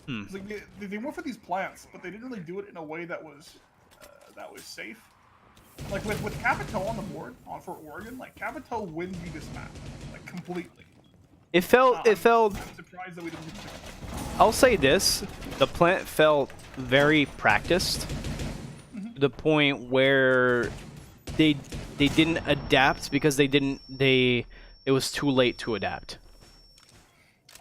[SPEAKER 1] Like they went for these plants, but they didn't really do it in a way that was safe. Like with Capito on the board for Oregon, like Capito wins you this map, like completely.
[SPEAKER 2] It felt.
[SPEAKER 1] I'm surprised that we didn't.
[SPEAKER 2] I'll say this: the plant felt very practiced. To the point where they didn't adapt because it was too late to adapt.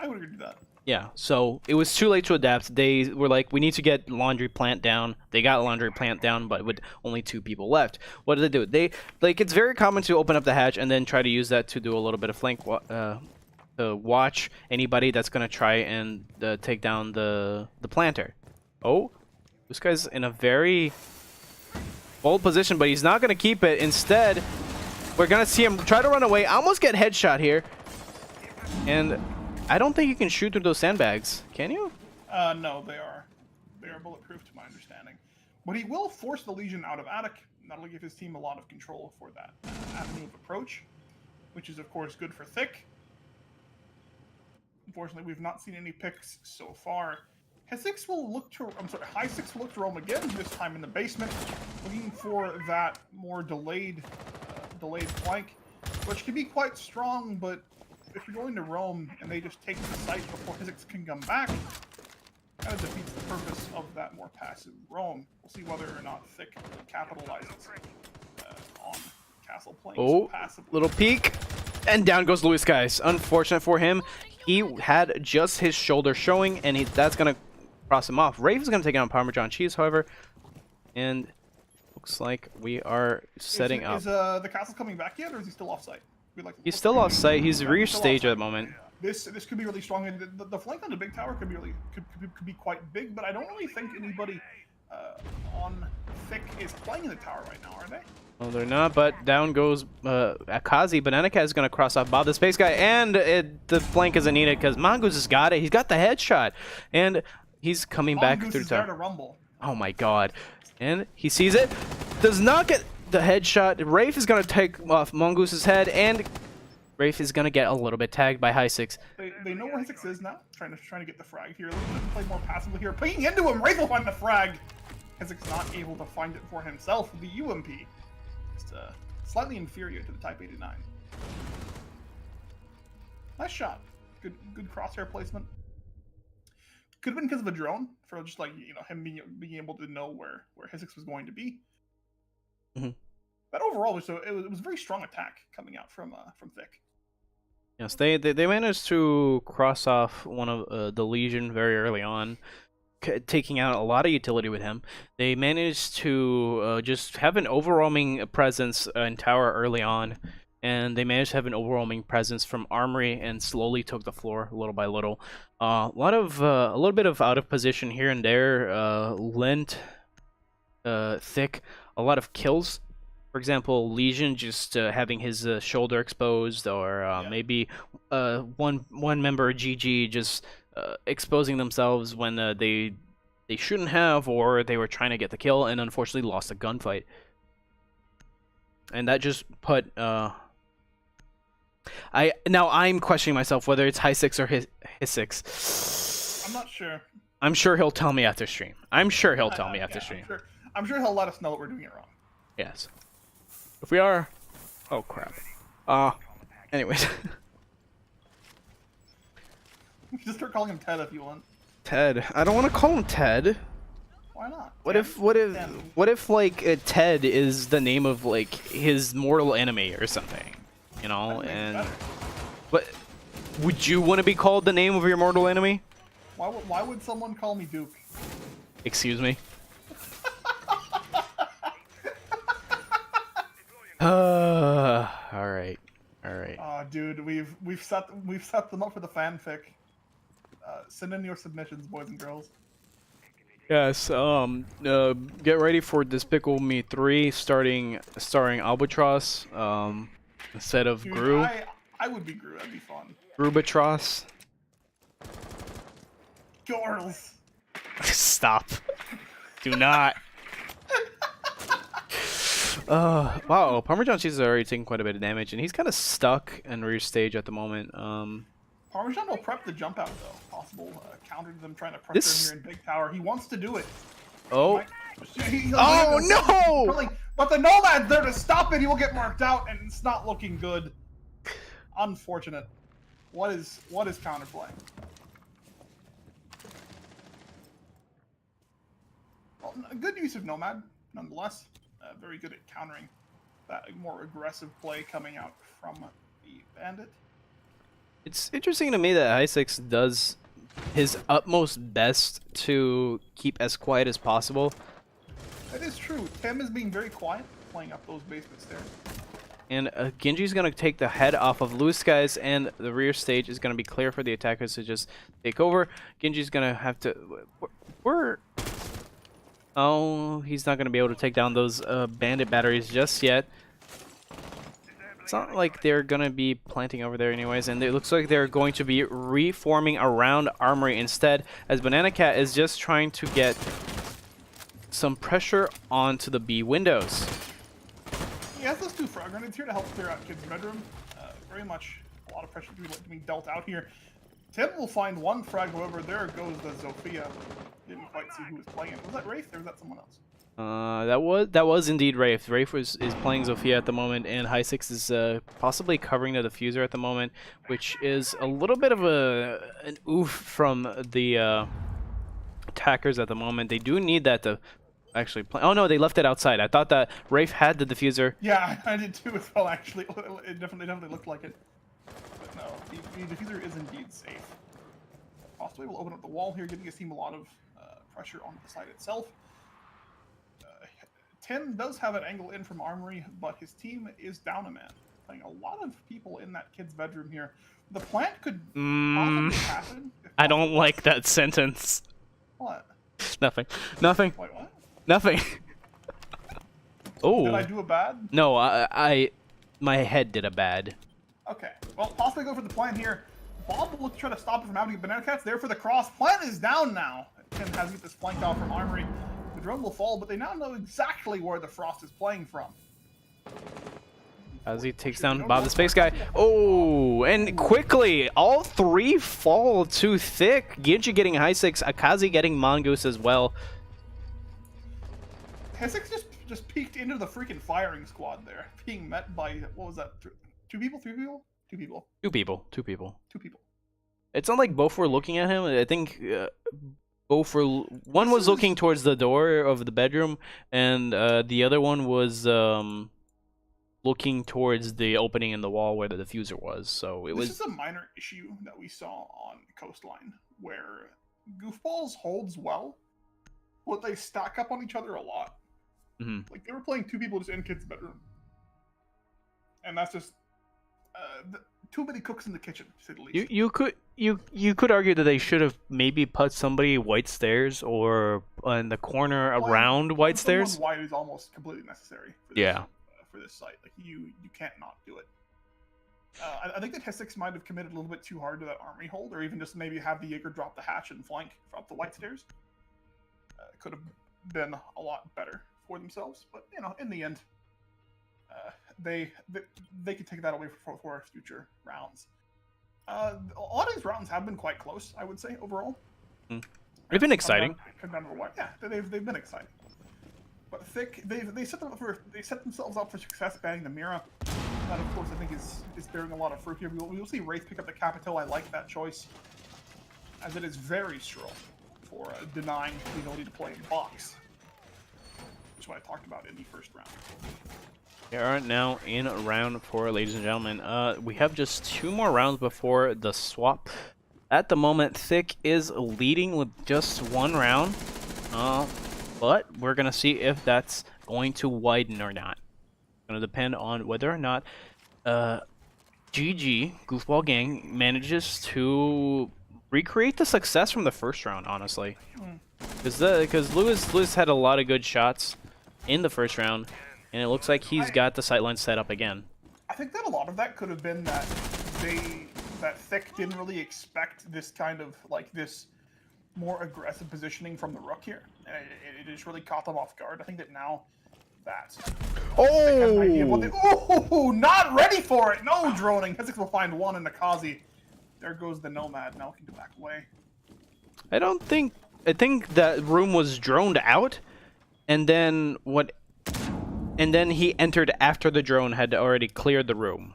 [SPEAKER 1] I would agree with that.
[SPEAKER 2] Yeah, so it was too late to adapt. They were like, we need to get laundry plant down. They got laundry plant down, but with only 2 people left. What did they do? They it's very common to open up the hatch and then try to use that to do a little bit of flank to watch anybody that's gonna try and take down the planter. Oh, this guy's in a very bold position, but he's not gonna keep it. Instead, we're gonna see him try to run away. Almost get headshot here, and I don't think you can shoot through those sandbags. Can you?
[SPEAKER 1] No, they are bulletproof to my understanding. But he will force the Legion out of Attic. That'll give his team a lot of control for that avenue of approach, which is of course good for Thick. Unfortunately, we've not seen any picks so far. High6 will look to roam again, this time in the basement, looking for that more delayed flank, which can be quite strong, but if you're going to roam and they just take the site before High6 can come back, kind of defeats the purpose of that more passive roam. We'll see whether or not Thick capitalizes on Castle playing passively.
[SPEAKER 2] Little peek, and down goes Louis Guys. Unfortunate for him. He had just his shoulder showing, and that's going to cross him off. Rafe is going to take out Parmesan Cheese, however, and looks like we are setting up.
[SPEAKER 1] Is the Castle coming back yet, or is he still off-site?
[SPEAKER 2] He's still off-site. He's rear stage at the moment.
[SPEAKER 1] This could be really strong, and the flank on the big tower could be quite big, but I don't really think anybody on Thick is playing in the tower right now, are they?
[SPEAKER 2] Well, they're not, but down goes Akazi. Bananica is going to cross off Bob the Space Guy, and the flank isn't needed because Mongoose has got it. He's got the headshot, and he's coming back through the tower.
[SPEAKER 1] To rumble.
[SPEAKER 2] Oh my god. And he sees it. Does not get the headshot. Rafe is going to take off Mongoose's head, and Rafe is going to get a little bit tagged by High6.
[SPEAKER 1] They know where High6 is now. Trying to get the frag here. Looking to play more passively here. Peeking into him. Rafe will find the frag. High6 not able to find it for himself. The UMP. Just slightly inferior to the Type 89. Nice shot. Good crosshair placement. Could have been because of a drone, for just like him being able to know where High6 was going to be.
[SPEAKER 2] Mm-hmm.
[SPEAKER 1] But overall, it was a very strong attack coming out from Thick.
[SPEAKER 2] Yes, they managed to cross off one of the Legion very early on, taking out a lot of utility with him. They managed to just have an overwhelming presence in tower early on, and they managed to have an overwhelming presence from Armory and slowly took the floor little by little. A little bit of out of position here and there lent Thick a lot of kills. For example, Legion just having his shoulder exposed, or maybe one member of GG just exposing themselves when they shouldn't have, or they were trying to get the kill and unfortunately lost a gunfight. And that just put I'm questioning myself whether it's High6 or High6.
[SPEAKER 1] I'm not sure.
[SPEAKER 2] I'm sure he'll tell me after stream. I'm sure he'll tell me after stream.
[SPEAKER 1] I'm sure he'll let us know that we're doing it wrong.
[SPEAKER 2] Yes. If we are, oh crap. Anyways.
[SPEAKER 1] Just start calling him Ted if you want.
[SPEAKER 2] Ted. I don't want to call him Ted.
[SPEAKER 1] Why not?
[SPEAKER 2] What if like Ted is the name of like his mortal enemy or something, you know? And but would you want to be called the name of your mortal enemy?
[SPEAKER 1] Why would someone call me Duke?
[SPEAKER 2] Excuse me. All right.
[SPEAKER 1] Dude, we've set them up for the fanfic. Send in your submissions, boys and girls.
[SPEAKER 2] Yes. Get ready for Despicable Me 3, starring Albatross, instead of
[SPEAKER 1] Dude,
[SPEAKER 2] Gru.
[SPEAKER 1] I would be Gru. That'd be fun.
[SPEAKER 2] Grubatross.
[SPEAKER 1] Girls.
[SPEAKER 2] Stop. Do not. Wow, Parmesan Cheese is already taking quite a bit of damage, and he's kind of stuck in rear stage at the moment.
[SPEAKER 1] Parmesan will prep the jump out, though. Possible counter to them trying to pressure him here in Big Tower. He wants to do it.
[SPEAKER 2] Oh.
[SPEAKER 1] Oh,
[SPEAKER 2] no!
[SPEAKER 1] But the Nomad's there to stop it. He will get marked out, and it's not looking good. Unfortunate. What is counterplay? Well, good use of Nomad, nonetheless. Very good at countering that more aggressive play coming out from the Bandit.
[SPEAKER 2] It's interesting to me that High6 does his utmost best to keep as quiet as possible.
[SPEAKER 1] That is true. Tim is being very quiet, playing up those basements there.
[SPEAKER 2] And Genji's going to take the head off of Loose Guys, and the rear stage is going to be clear for the attackers to just take over. Genji's going to have to... Oh, he's not going to be able to take down those bandit batteries just yet. It's not like they're gonna be planting over there anyways, and it looks like they're going to be reforming around Armory instead, as Banana Cat is just trying to get some pressure onto the B windows.
[SPEAKER 1] He has those two frag grenades here to help clear out Kid's bedroom. Very much a lot of pressure to be dealt out here. Tim will find one frag, however, there goes the Zofia. Didn't quite see who was playing it. Was that Wraith or was that someone else?
[SPEAKER 2] That was indeed Wraith. Wraith is playing Zofia at the moment, and THCc is possibly covering the diffuser at the moment, which is a little bit of an oof from the attackers at the moment. They do need that to actually play. Oh no, they left it outside. I thought that Wraith had the diffuser.
[SPEAKER 1] Yeah, I did too as well. Actually, it definitely looked like it. But no, the diffuser is indeed safe. Possibly will open up the wall here, giving his team a lot of pressure on the side itself. Tim does have an angle in from Armory, but his team is down a man. Playing a lot of people in that kid's bedroom here. The plant could possibly happen.
[SPEAKER 2] I don't like that sentence.
[SPEAKER 1] What?
[SPEAKER 2] Nothing. Nothing.
[SPEAKER 1] Wait, what?
[SPEAKER 2] Nothing. Oh.
[SPEAKER 1] Did I do a bad?
[SPEAKER 2] No, my head did a bad.
[SPEAKER 1] Okay. Well, possibly go for the plant here. Bob will try to stop it from happening. Banana Cat's there for the cross. Plant is down now. Tim has to get this flanked off from Armory. The drone will fall, but they now know exactly where the Frost is playing from.
[SPEAKER 2] As he takes down Bob the Space Guy. Oh, and quickly, all three fall too thick. Ginchi getting THCc, Akazi getting Mongoose as well.
[SPEAKER 1] THCc just peeked into the freaking firing squad there, being met by, what was that, 2 people, 3 people? 2 people.
[SPEAKER 2] 2 people, 2 people.
[SPEAKER 1] 2 people.
[SPEAKER 2] It's not like both were looking at him. I think both were. One was looking towards the door of the bedroom, and the other one was looking towards the opening in the wall where the diffuser was. So
[SPEAKER 1] This is a minor issue that we saw on Coastline, where Goofballs holds well, but they stack up on each other a lot.
[SPEAKER 2] Mm-hmm.
[SPEAKER 1] Like, they were playing 2 people just in Kid's bedroom. And that's just too many cooks in the kitchen, to say the least.
[SPEAKER 2] You could argue that they should have maybe put somebody white stairs or in the corner around white stairs.
[SPEAKER 1] White is almost completely necessary. For this, for this site, like you can't not do it. I think that THCc might have committed a little bit too hard to that Armory hold, or even just maybe have the Jaeger drop the hatch and flank up the white stairs. It could have been a lot better for themselves, but you know, in the end, they could take that away for future rounds. A lot of these rounds have been quite close, I would say, overall.
[SPEAKER 2] They've been exciting.
[SPEAKER 1] Yeah, they've been exciting. But Thick, they set themselves up for success banning the Chimera. That, of course, I think is bearing a lot of fruit here. We will see Wraith pick up the Capitol. I like that choice, as it is very strong for denying the ability to play in box, which is what I talked about in the first round.
[SPEAKER 2] We are now in round 4, ladies and gentlemen. We have just 2 more rounds before the swap. At the moment, Thick is leading with just 1 round, but we're gonna see if that's going to widen or not. It's gonna depend on whether or not GG Goofball Gang manages to recreate the success from the first round. Honestly, because Lewis had a lot of good shots in the first round. And it looks like he's got the sightline set up again.
[SPEAKER 1] I think that a lot of that could have been that that Thick didn't really expect this kind of, like, this more aggressive positioning from the Rook here. And it just really caught them off guard. I think that now that... Oh, not ready for it! No droning! THCc will find 1 in the Kazi. There goes the Nomad, now looking to back away.
[SPEAKER 2] I think that room was droned out, and then he entered after the drone had already cleared the room.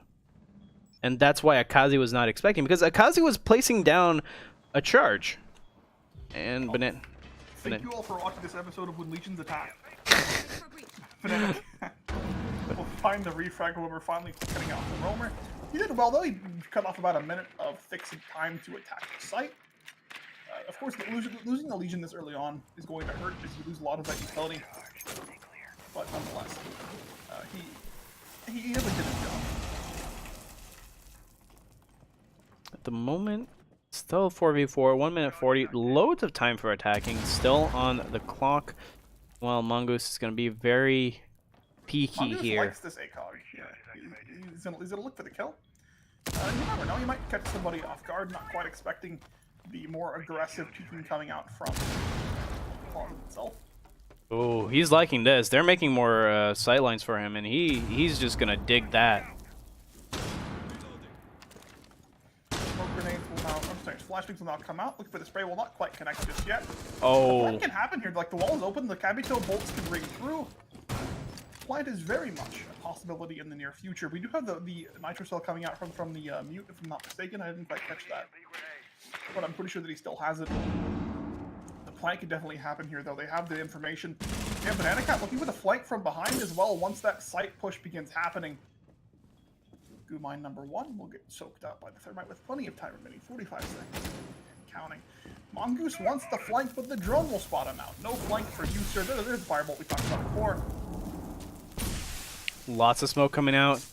[SPEAKER 2] And that's why Akazi was not expecting, because Akazi was placing down a charge. And
[SPEAKER 1] Thank you all for watching this episode of When Legions Attack. We'll find the refrag when we're finally cutting out the roamer. He did well though, he cut off about a minute of Thick's time to attack the site. Of course, losing the Legion this early on is going to hurt, because you lose a lot of that utility. But nonetheless, he never did his job.
[SPEAKER 2] At the moment, still 4v4, 1 minute 40, loads of time for attacking, still on the clock. While Mongoose is going to be very peaky
[SPEAKER 1] Mongoose
[SPEAKER 2] here.
[SPEAKER 1] likes this ACOG. Yeah, he's gonna look for the kill. You never know, you might catch somebody off guard, not quite expecting the more aggressive peeking coming out from the farm itself.
[SPEAKER 2] Oh, he's liking this. They're making more sightlines for him, and he's just gonna dig that.
[SPEAKER 1] Smoke grenades will now, I'm sorry, flashbangs will now come out. Look for the spray, will not quite connect just yet.
[SPEAKER 2] Oh.
[SPEAKER 1] What can happen here? Like, the wall is open, the Kabito bolts can ring through. Flight is very much a possibility in the near future. We do have the nitro cell coming out from the mute, if I'm not mistaken. I didn't quite catch that, but I'm pretty sure that he still has it. The flank could definitely happen here, though. They have the information. Yeah, Banana Cat looking for the flank from behind as well. Once that sight push begins happening, Goo Mine number 1 will get soaked up by the thermite with plenty of time remaining, 45 seconds and counting. Mongoose wants the flank, but the drone will spot him out. No flank for you, sir. There's the firebolt we talked about before.
[SPEAKER 2] Lots of smoke coming out.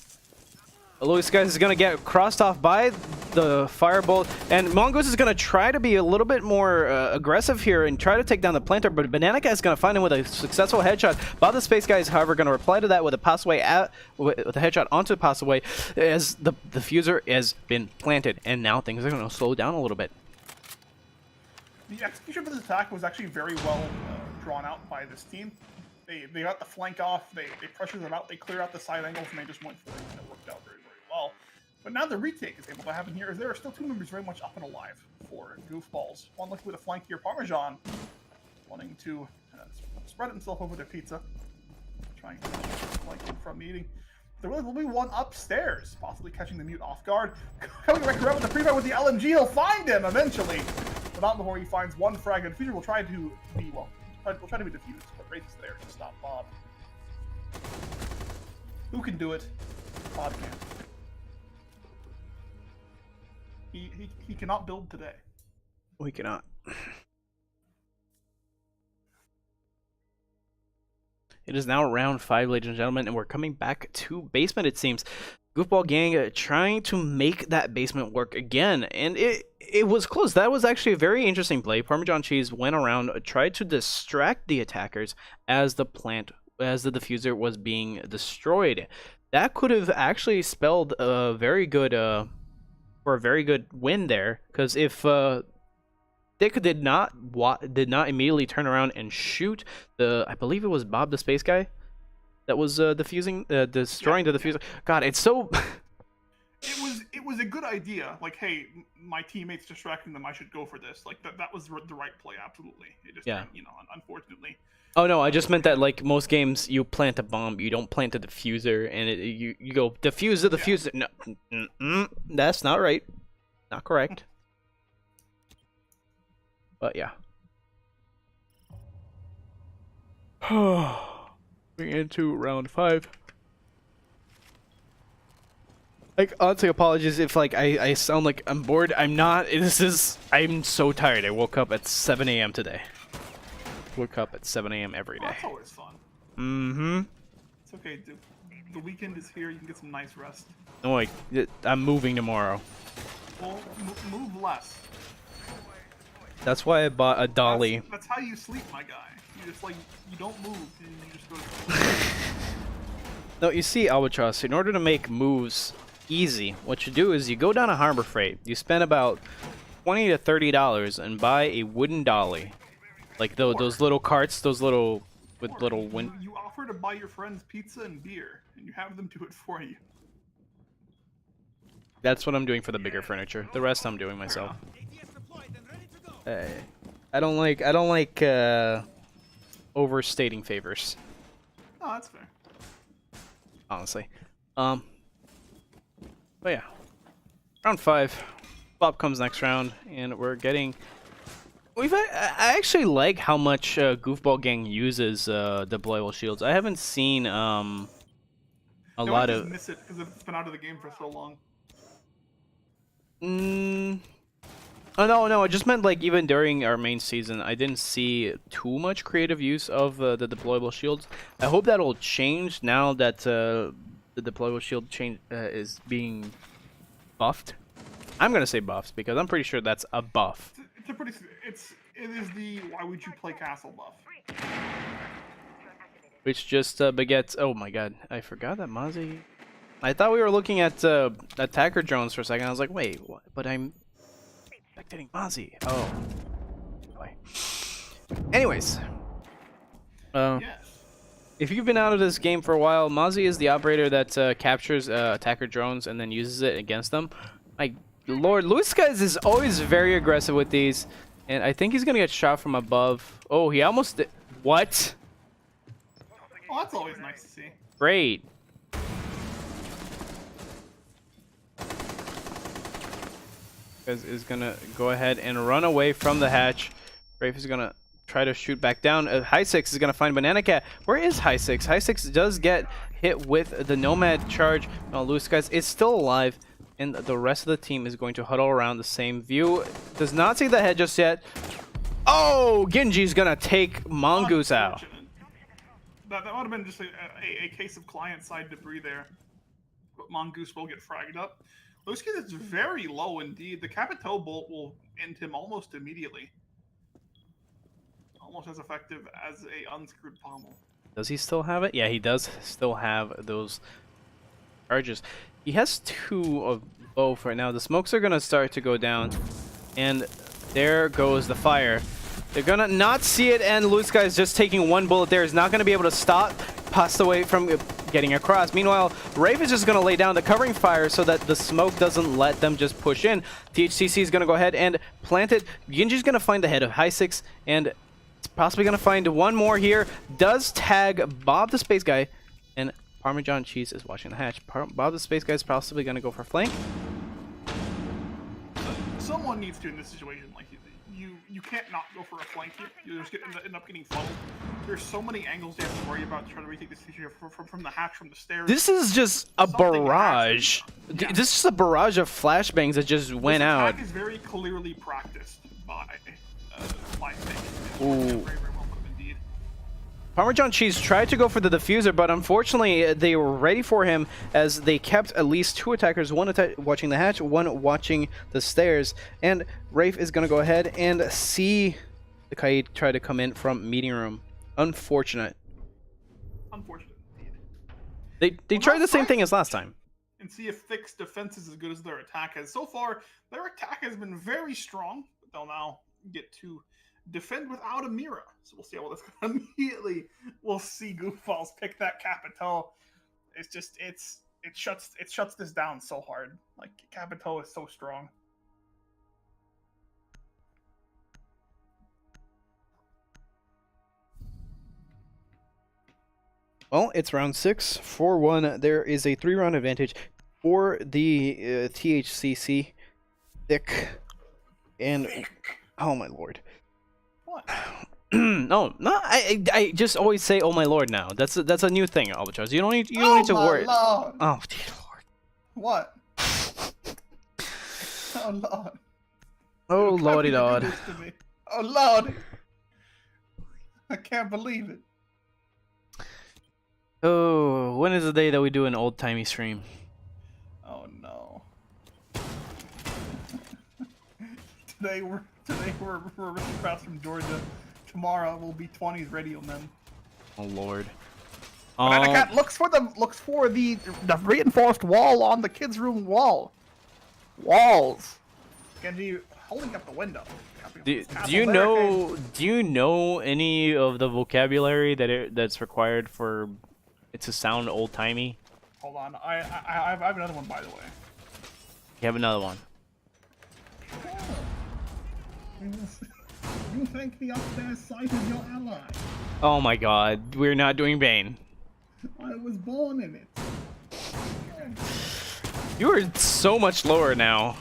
[SPEAKER 2] Luis guys is gonna get crossed off by the firebolt, and Mongoose is gonna try to be a little bit more aggressive here and try to take down the planter, but Banana Guy is gonna find him with a successful headshot. Bob the Space Guy is, however, gonna reply to that with a pass away with a headshot onto the pass away as the diffuser has been planted, and now things are gonna slow down a little bit.
[SPEAKER 1] The execution of this attack was actually very well drawn out by this team. They got the flank off, they pressure them out, they clear out the side angles, and they just went for it, and it worked out very, very well. But now the retake is able to happen here, as there are still 2 members very much up and alive for Goofballs. One looking with a flank here, Parmesan, wanting to spread himself over to Pizza, trying to flank him from eating. There will be one upstairs, possibly catching the mute off guard. Coming right around with the pre-fire with the LMG, he'll find him eventually, but not before he finds one frag. And Future will try to be, well, we'll try to be defused, but Wraith is there to stop Bob. Who can do it? Bob can. He cannot build today.
[SPEAKER 2] We cannot. It is now round 5, ladies and gentlemen, and we're coming back to basement, it seems. Goofball Gang trying to make that basement work again, and it was close. That was actually a very interesting play. Parmesan Cheese went around, tried to distract the attackers as the diffuser was being destroyed. That could have actually spelled a very good for a very good win there, because if Dick did not immediately turn around and shoot I believe it was Bob the Space Guy that was destroying the diffuser. God, it's so.
[SPEAKER 1] It was a good idea. Like, hey, my teammates distracting them. I should go for this. Like that was the right play. Absolutely. It just, unfortunately.
[SPEAKER 2] Oh no, I just meant that like most games you plant a bomb, you don't plant a diffuser, and you go defuse the diffuser. Yeah. No, that's not right. Not correct. But yeah. Going into round 5. Like, honestly, apologies if like I sound like I'm bored. I'm not. I'm so tired. I woke up at 7 a.m. today. Woke up at 7 a.m. every day.
[SPEAKER 1] That's always fun.
[SPEAKER 2] Mm-hmm.
[SPEAKER 1] It's okay, dude. The weekend is here. You can get some nice rest.
[SPEAKER 2] No, like, I'm moving tomorrow.
[SPEAKER 1] Well, move less.
[SPEAKER 2] That's why I bought a dolly.
[SPEAKER 1] That's how you sleep, my guy. You just, like, you don't move, and you just go to sleep.
[SPEAKER 2] No, you see, Albatross, in order to make moves easy, what you do is you go down to Harbor Freight, you spend about $20 to $30 and buy a wooden dolly. Like those little carts, those little, with little wind.
[SPEAKER 1] You offer to buy your friends pizza and beer, and you have them do it for you.
[SPEAKER 2] That's what I'm doing for the bigger furniture. The rest I'm doing myself. I don't like overstating favors.
[SPEAKER 1] Oh, that's fair.
[SPEAKER 2] Honestly. But yeah. Round 5. Bob comes next round, and we're getting... I actually like how much Goofball Gang uses deployable shields. I haven't seen a lot of...
[SPEAKER 1] miss it because it's been out of the game for so long.
[SPEAKER 2] Oh no, I just meant like even during our main season, I didn't see too much creative use of the deployable shields. I hope that'll change now that the deployable shield is being buffed. I'm gonna say buffs because I'm pretty sure that's a buff.
[SPEAKER 1] It is the why would you play castle buff?
[SPEAKER 2] which just begets. Oh my god, I forgot that Mozzie. I thought we were looking at attacker drones for a second. I was like, wait, what? But I'm spectating Mozzie. Oh, boy. Anyways,
[SPEAKER 1] Yes.
[SPEAKER 2] if you've been out of this game for a while, Mozzie is the operator that captures attacker drones and then uses it against them. My lord, Luis guys is always very aggressive with these, and I think he's gonna get shot from above. Oh, he almost did. What?
[SPEAKER 1] Oh, that's always nice to see.
[SPEAKER 2] Great. Is gonna go ahead and run away from the hatch. Rafe is gonna try to shoot back down. High6 is gonna find Banana Cat. Where is High6? High6 does get hit with the Nomad charge. No, Luis guys is still alive, and the rest of the team is going to huddle around the same view. Does not see the head just yet. Oh, Genji's gonna take Mongoose out.
[SPEAKER 1] That would have been just a case of client-side debris there. But Mongoose will get fragged up. Luis guys is very low indeed. The Capiteau bolt will end him almost immediately. Almost as effective as a unscrewed pommel.
[SPEAKER 2] Does he still have it? Yeah, he does still have those charges. He has 2 of both right now. The smokes are gonna start to go down, and there goes the fire. They're gonna not see it, and Luis guy is just taking 1 bullet there. Is not gonna be able to stop Pasta away from getting across. Meanwhile, Rave is just gonna lay down the covering fire so that the smoke doesn't let them just push in. THCc is gonna go ahead and plant it. Genji's gonna find the head of High6, and it's possibly gonna find 1 more here. Does tag Bob the Space Guy, and Parmesan Cheese is watching the hatch. Bob the Space Guy is possibly gonna go for flank.
[SPEAKER 1] Someone needs to in this situation. Like you can't not go for a flank here. You just end up getting funneled. There's so many angles you have to worry about to try to retake this situation from the hatch, from the stairs.
[SPEAKER 2] This is just a barrage. Yeah. This is just a barrage of flashbangs that just went out.
[SPEAKER 1] This attack is very clearly practiced by
[SPEAKER 2] Ooh. Parmesan Cheese tried to go for the diffuser, but unfortunately they were ready for him as they kept at least 2 attackers, 1 watching the hatch, 1 watching the stairs. And Rafe is going to go ahead and see the Kaid try to come in from meeting room. Unfortunate.
[SPEAKER 1] Unfortunate indeed.
[SPEAKER 2] They tried the same thing as last time.
[SPEAKER 1] And see if Thick's defense is as good as their attack has. So far, their attack has been very strong, but they'll now get to defend without a Mira. So we'll see how well that's going to immediately. We'll see Goofballs pick that Capiteau. It's just it shuts this down so hard. Like Capiteau is so strong.
[SPEAKER 2] Well, it's round 6, 4-1. There is a 3-round advantage for the THCc. Thick. And oh my lord.
[SPEAKER 1] What?
[SPEAKER 2] No, I just always say "oh my lord" now. That's a new thing, Albatross. You don't need to worry.
[SPEAKER 1] Lord.
[SPEAKER 2] Oh dear lord.
[SPEAKER 1] What? Oh lord.
[SPEAKER 2] Oh lordy lord.
[SPEAKER 1] Oh lord. I can't believe it.
[SPEAKER 2] Oh, when is the day that we do an old-timey stream?
[SPEAKER 1] Oh no. Today we're aristocrats from Georgia. Tomorrow will be 20s radio men.
[SPEAKER 2] Oh lord.
[SPEAKER 1] Banana Cat looks for the reinforced wall on the kids' room wall. Walls. Genji holding up the window.
[SPEAKER 2] Do you know any of the vocabulary that's required for it to sound old-timey?
[SPEAKER 1] Hold on, I have another one, by the way.
[SPEAKER 2] You have another one.
[SPEAKER 1] You think the upstairs site is your ally?
[SPEAKER 2] Oh my god, we're not doing Bane.
[SPEAKER 1] I was born in it.
[SPEAKER 2] You are so much lower now.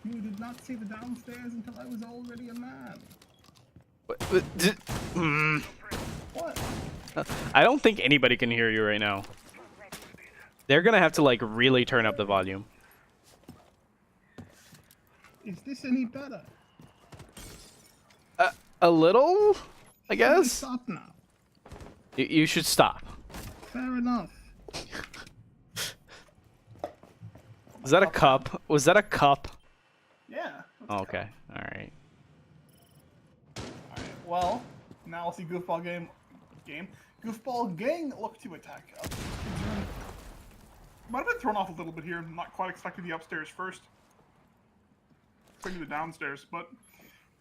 [SPEAKER 1] You did not see the downstairs until I was already a man. What?
[SPEAKER 2] I don't think anybody can hear you right now. They're gonna have to like really turn up the volume.
[SPEAKER 1] Is this any better?
[SPEAKER 2] A little, I guess.
[SPEAKER 1] Stop now.
[SPEAKER 2] You should stop.
[SPEAKER 1] Fair enough.
[SPEAKER 2] Was that a cup? Was that a cup?
[SPEAKER 1] Yeah.
[SPEAKER 2] Oh, okay. All right.
[SPEAKER 1] Alright. Well, now we'll see Goofball game. Goofball gang look to attack up. Might have been thrown off a little bit here. Not quite expecting the upstairs first. Expecting the downstairs, but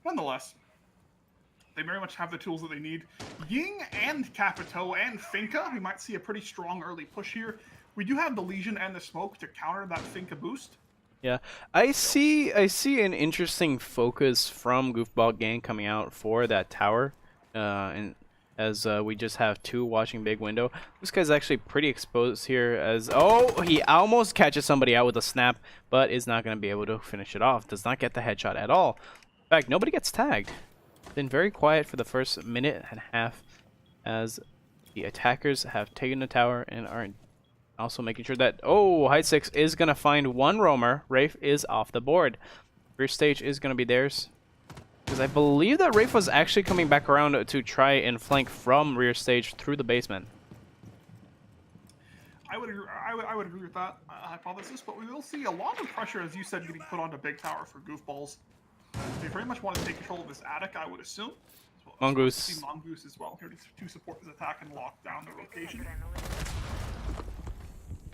[SPEAKER 1] nonetheless, they very much have the tools that they need. Ying and Capito and Finka, we might see a pretty strong early push here. We do have the Legion and the Smoke to counter that Finka boost.
[SPEAKER 2] Yeah, I see an interesting focus from Goofball Gang coming out for that tower, and as we just have two watching big window. This guy's actually pretty exposed here as, oh, he almost catches somebody out with a snap, but is not going to be able to finish it off. Does not get the headshot at all. In fact, nobody gets tagged. Been very quiet for the first minute and a half as the attackers have taken the tower and are also making sure that, oh, THCc is going to find one roamer. Rafe is off the board. First stage is going to be theirs. Because I believe that Rafe was actually coming back around to try and flank from rear stage through the basement.
[SPEAKER 1] I would agree with that hypothesis, but we will see a lot of pressure, as you said, getting put onto Big Tower for Goofballs. They very much want to take control of this attic, I would assume.
[SPEAKER 2] Mongoose.
[SPEAKER 1] See Mongoose as well here to support this attack and lock down the location.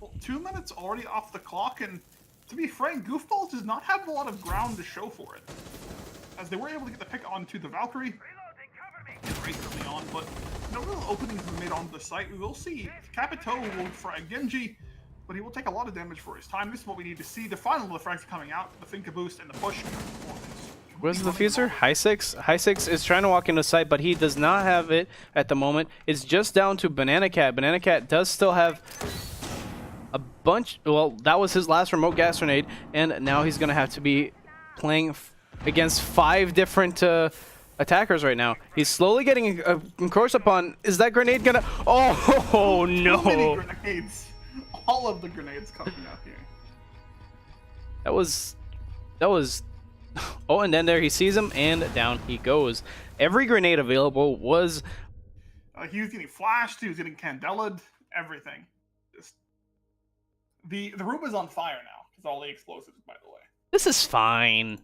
[SPEAKER 1] Well, 2 minutes already off the clock, and to be frank, Goofballs does not have a lot of ground to show for it. As they were able to get the pick onto the Valkyrie, right early on, but no real openings were made onto the site. We will see Capito will frag Genji, but he will take a lot of damage for his time. This is what we need to see. The final of the frags coming out, the Finka boost and the push.
[SPEAKER 2] Where's the diffuser? THCc is trying to walk into sight, but he does not have it at the moment. It's just down to Banana Cat. Banana Cat does still have a bunch. Well, that was his last remote gas grenade, and now he's going to have to be playing against 5 different attackers right now. He's slowly getting encroached upon. Is that grenade gonna? Oh no!
[SPEAKER 1] So many grenades. All of the grenades coming out here.
[SPEAKER 2] That was. Oh, and then there he sees him, and down he goes. Every grenade available was.
[SPEAKER 1] He was getting flashed. He was getting candelaed. Everything. Just the room is on fire now because all the explosives. By the way.
[SPEAKER 2] This is fine.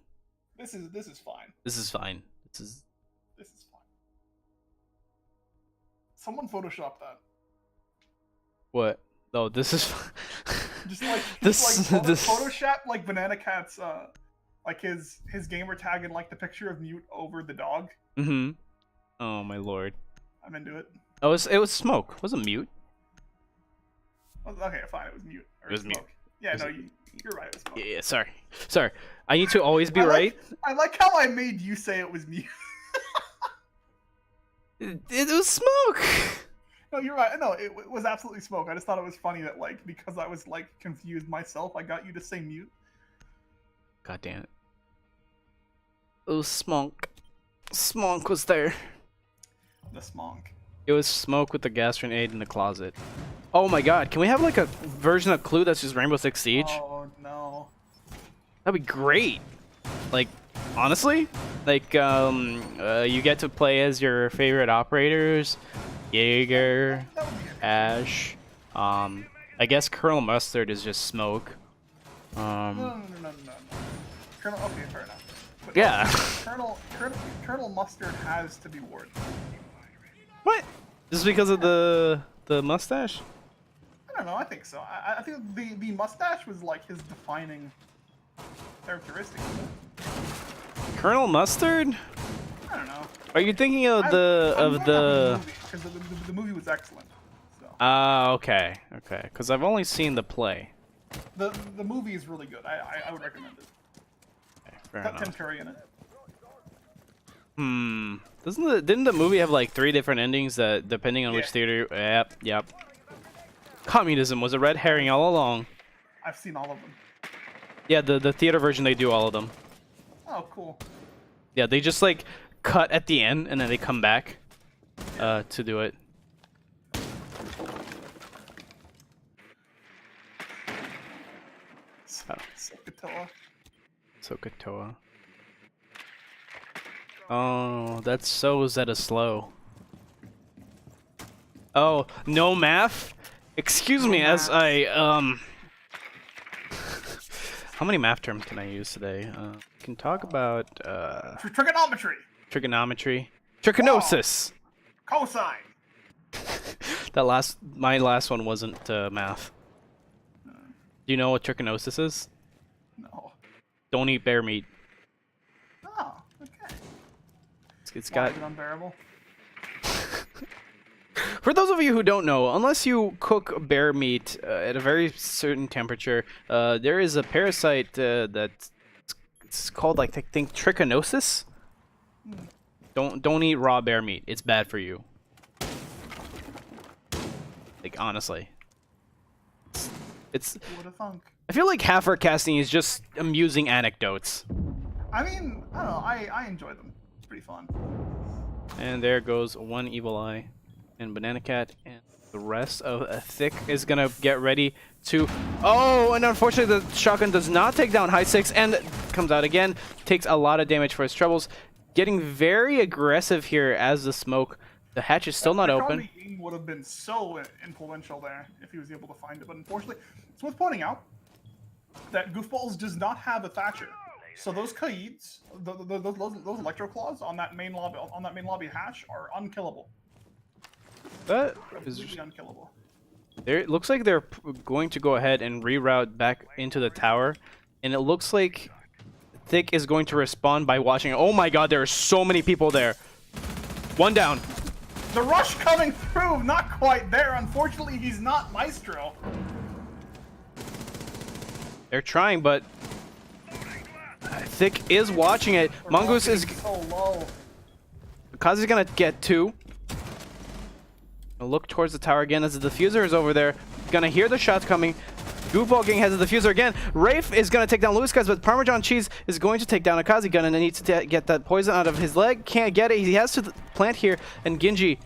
[SPEAKER 1] This is fine.
[SPEAKER 2] This is fine. This is
[SPEAKER 1] fine. Someone photoshopped that.
[SPEAKER 2] What? Oh, this is
[SPEAKER 1] just like
[SPEAKER 2] this
[SPEAKER 1] Photoshop like Banana Cat's like his gamer tag and like the picture of Mute over the dog.
[SPEAKER 2] Mm-hmm. Oh my lord.
[SPEAKER 1] I'm into it.
[SPEAKER 2] Oh, it was Smoke. It wasn't Mute.
[SPEAKER 1] Okay, fine. It was Mute. Or
[SPEAKER 2] it was
[SPEAKER 1] Smoke.
[SPEAKER 2] Mute.
[SPEAKER 1] Yeah, no, you're right. It was Smoke.
[SPEAKER 2] Yeah, sorry. I need to always be right.
[SPEAKER 1] I like how I made you say it was Mute.
[SPEAKER 2] It was Smoke.
[SPEAKER 1] No, you're right. No, it was absolutely Smoke. I just thought it was funny that like because I was like confused myself, I got you to say Mute.
[SPEAKER 2] God damn it. It was Smoke. Smoke was there.
[SPEAKER 1] The Smoke.
[SPEAKER 2] It was Smoke with the gas grenade in the closet. Oh my god, can we have like a version of Clue that's just Rainbow Six Siege?
[SPEAKER 1] Oh no.
[SPEAKER 2] That'd be great. Like, honestly? Like, you get to play as your favorite operators. Jaeger, Ash. I guess Colonel Mustard is just Smoke.
[SPEAKER 1] No. Colonel, okay, fair enough. But
[SPEAKER 2] yeah.
[SPEAKER 1] Colonel Mustard has to be Ward.
[SPEAKER 2] What? Just because of the mustache?
[SPEAKER 1] I don't know. I think so. I think the mustache was like his defining characteristic.
[SPEAKER 2] Colonel Mustard?
[SPEAKER 1] I don't know.
[SPEAKER 2] Are you thinking of the
[SPEAKER 1] because the movie was excellent. So.
[SPEAKER 2] Okay. Because I've only seen the play.
[SPEAKER 1] The movie is really good. I would recommend it.
[SPEAKER 2] Okay, fair
[SPEAKER 1] Got
[SPEAKER 2] enough.
[SPEAKER 1] Tim Curry in it.
[SPEAKER 2] Didn't the movie have like 3 different endings that depending on which theater? Yep. Communism was a red herring all along.
[SPEAKER 1] I've seen all of them.
[SPEAKER 2] Yeah, the theater version they do all of them.
[SPEAKER 1] Oh, cool.
[SPEAKER 2] Yeah, they just like cut at the end and then they come back to do it. Sokotoa. Oh, that's so Zeta slow. Oh, no math? Excuse me as I how many math terms can I use today? We can talk about
[SPEAKER 1] trigonometry.
[SPEAKER 2] Trigonometry. Trichinosis.
[SPEAKER 1] Cosine.
[SPEAKER 2] My last one wasn't math. Do you know what trichinosis is?
[SPEAKER 1] No.
[SPEAKER 2] Don't eat bear meat.
[SPEAKER 1] Oh, okay.
[SPEAKER 2] It's
[SPEAKER 1] Why
[SPEAKER 2] got.
[SPEAKER 1] is it unbearable?
[SPEAKER 2] For those of you who don't know, unless you cook bear meat at a very certain temperature, there is a parasite it's called, like, I think, trichinosis. Don't eat raw bear meat. It's bad for you. Like, honestly, it's.
[SPEAKER 1] Who would have thunk?
[SPEAKER 2] I feel like half our casting is just amusing anecdotes.
[SPEAKER 1] I mean, I don't know. I enjoy them. It's pretty fun.
[SPEAKER 2] And there goes one evil eye, and Banana Cat, and the rest of Thick is gonna get ready to. Oh, and unfortunately the shotgun does not take down High Six, and comes out again. Takes a lot of damage for his troubles. Getting very aggressive here as the smoke. The hatch is still not open.
[SPEAKER 1] Would have been so influential there if he was able to find it, but unfortunately, it's worth pointing out that Goofballs does not have a Thatcher. So those Kaids, those Electro Claws on that main lobby hatch are unkillable.
[SPEAKER 2] That is
[SPEAKER 1] Completely unkillable.
[SPEAKER 2] It looks like they're going to go ahead and reroute back into the tower, and it looks like Thick is going to respond by watching. Oh my God, there are so many people there. One down.
[SPEAKER 1] The rush coming through, not quite there. Unfortunately, he's not Maestro.
[SPEAKER 2] They're trying, but Thick is watching it. Mongoose is.
[SPEAKER 1] So low.
[SPEAKER 2] Kazi's gonna get two. Look towards the tower again as the diffuser is over there. Gonna hear the shots coming. Goofball Gang has the diffuser again. Rafe is gonna take down Louis guys, but Parmesan Cheese is going to take down Akazi Gun and needs to get that poison out of his leg. Can't get it. He has to plant here, and Genji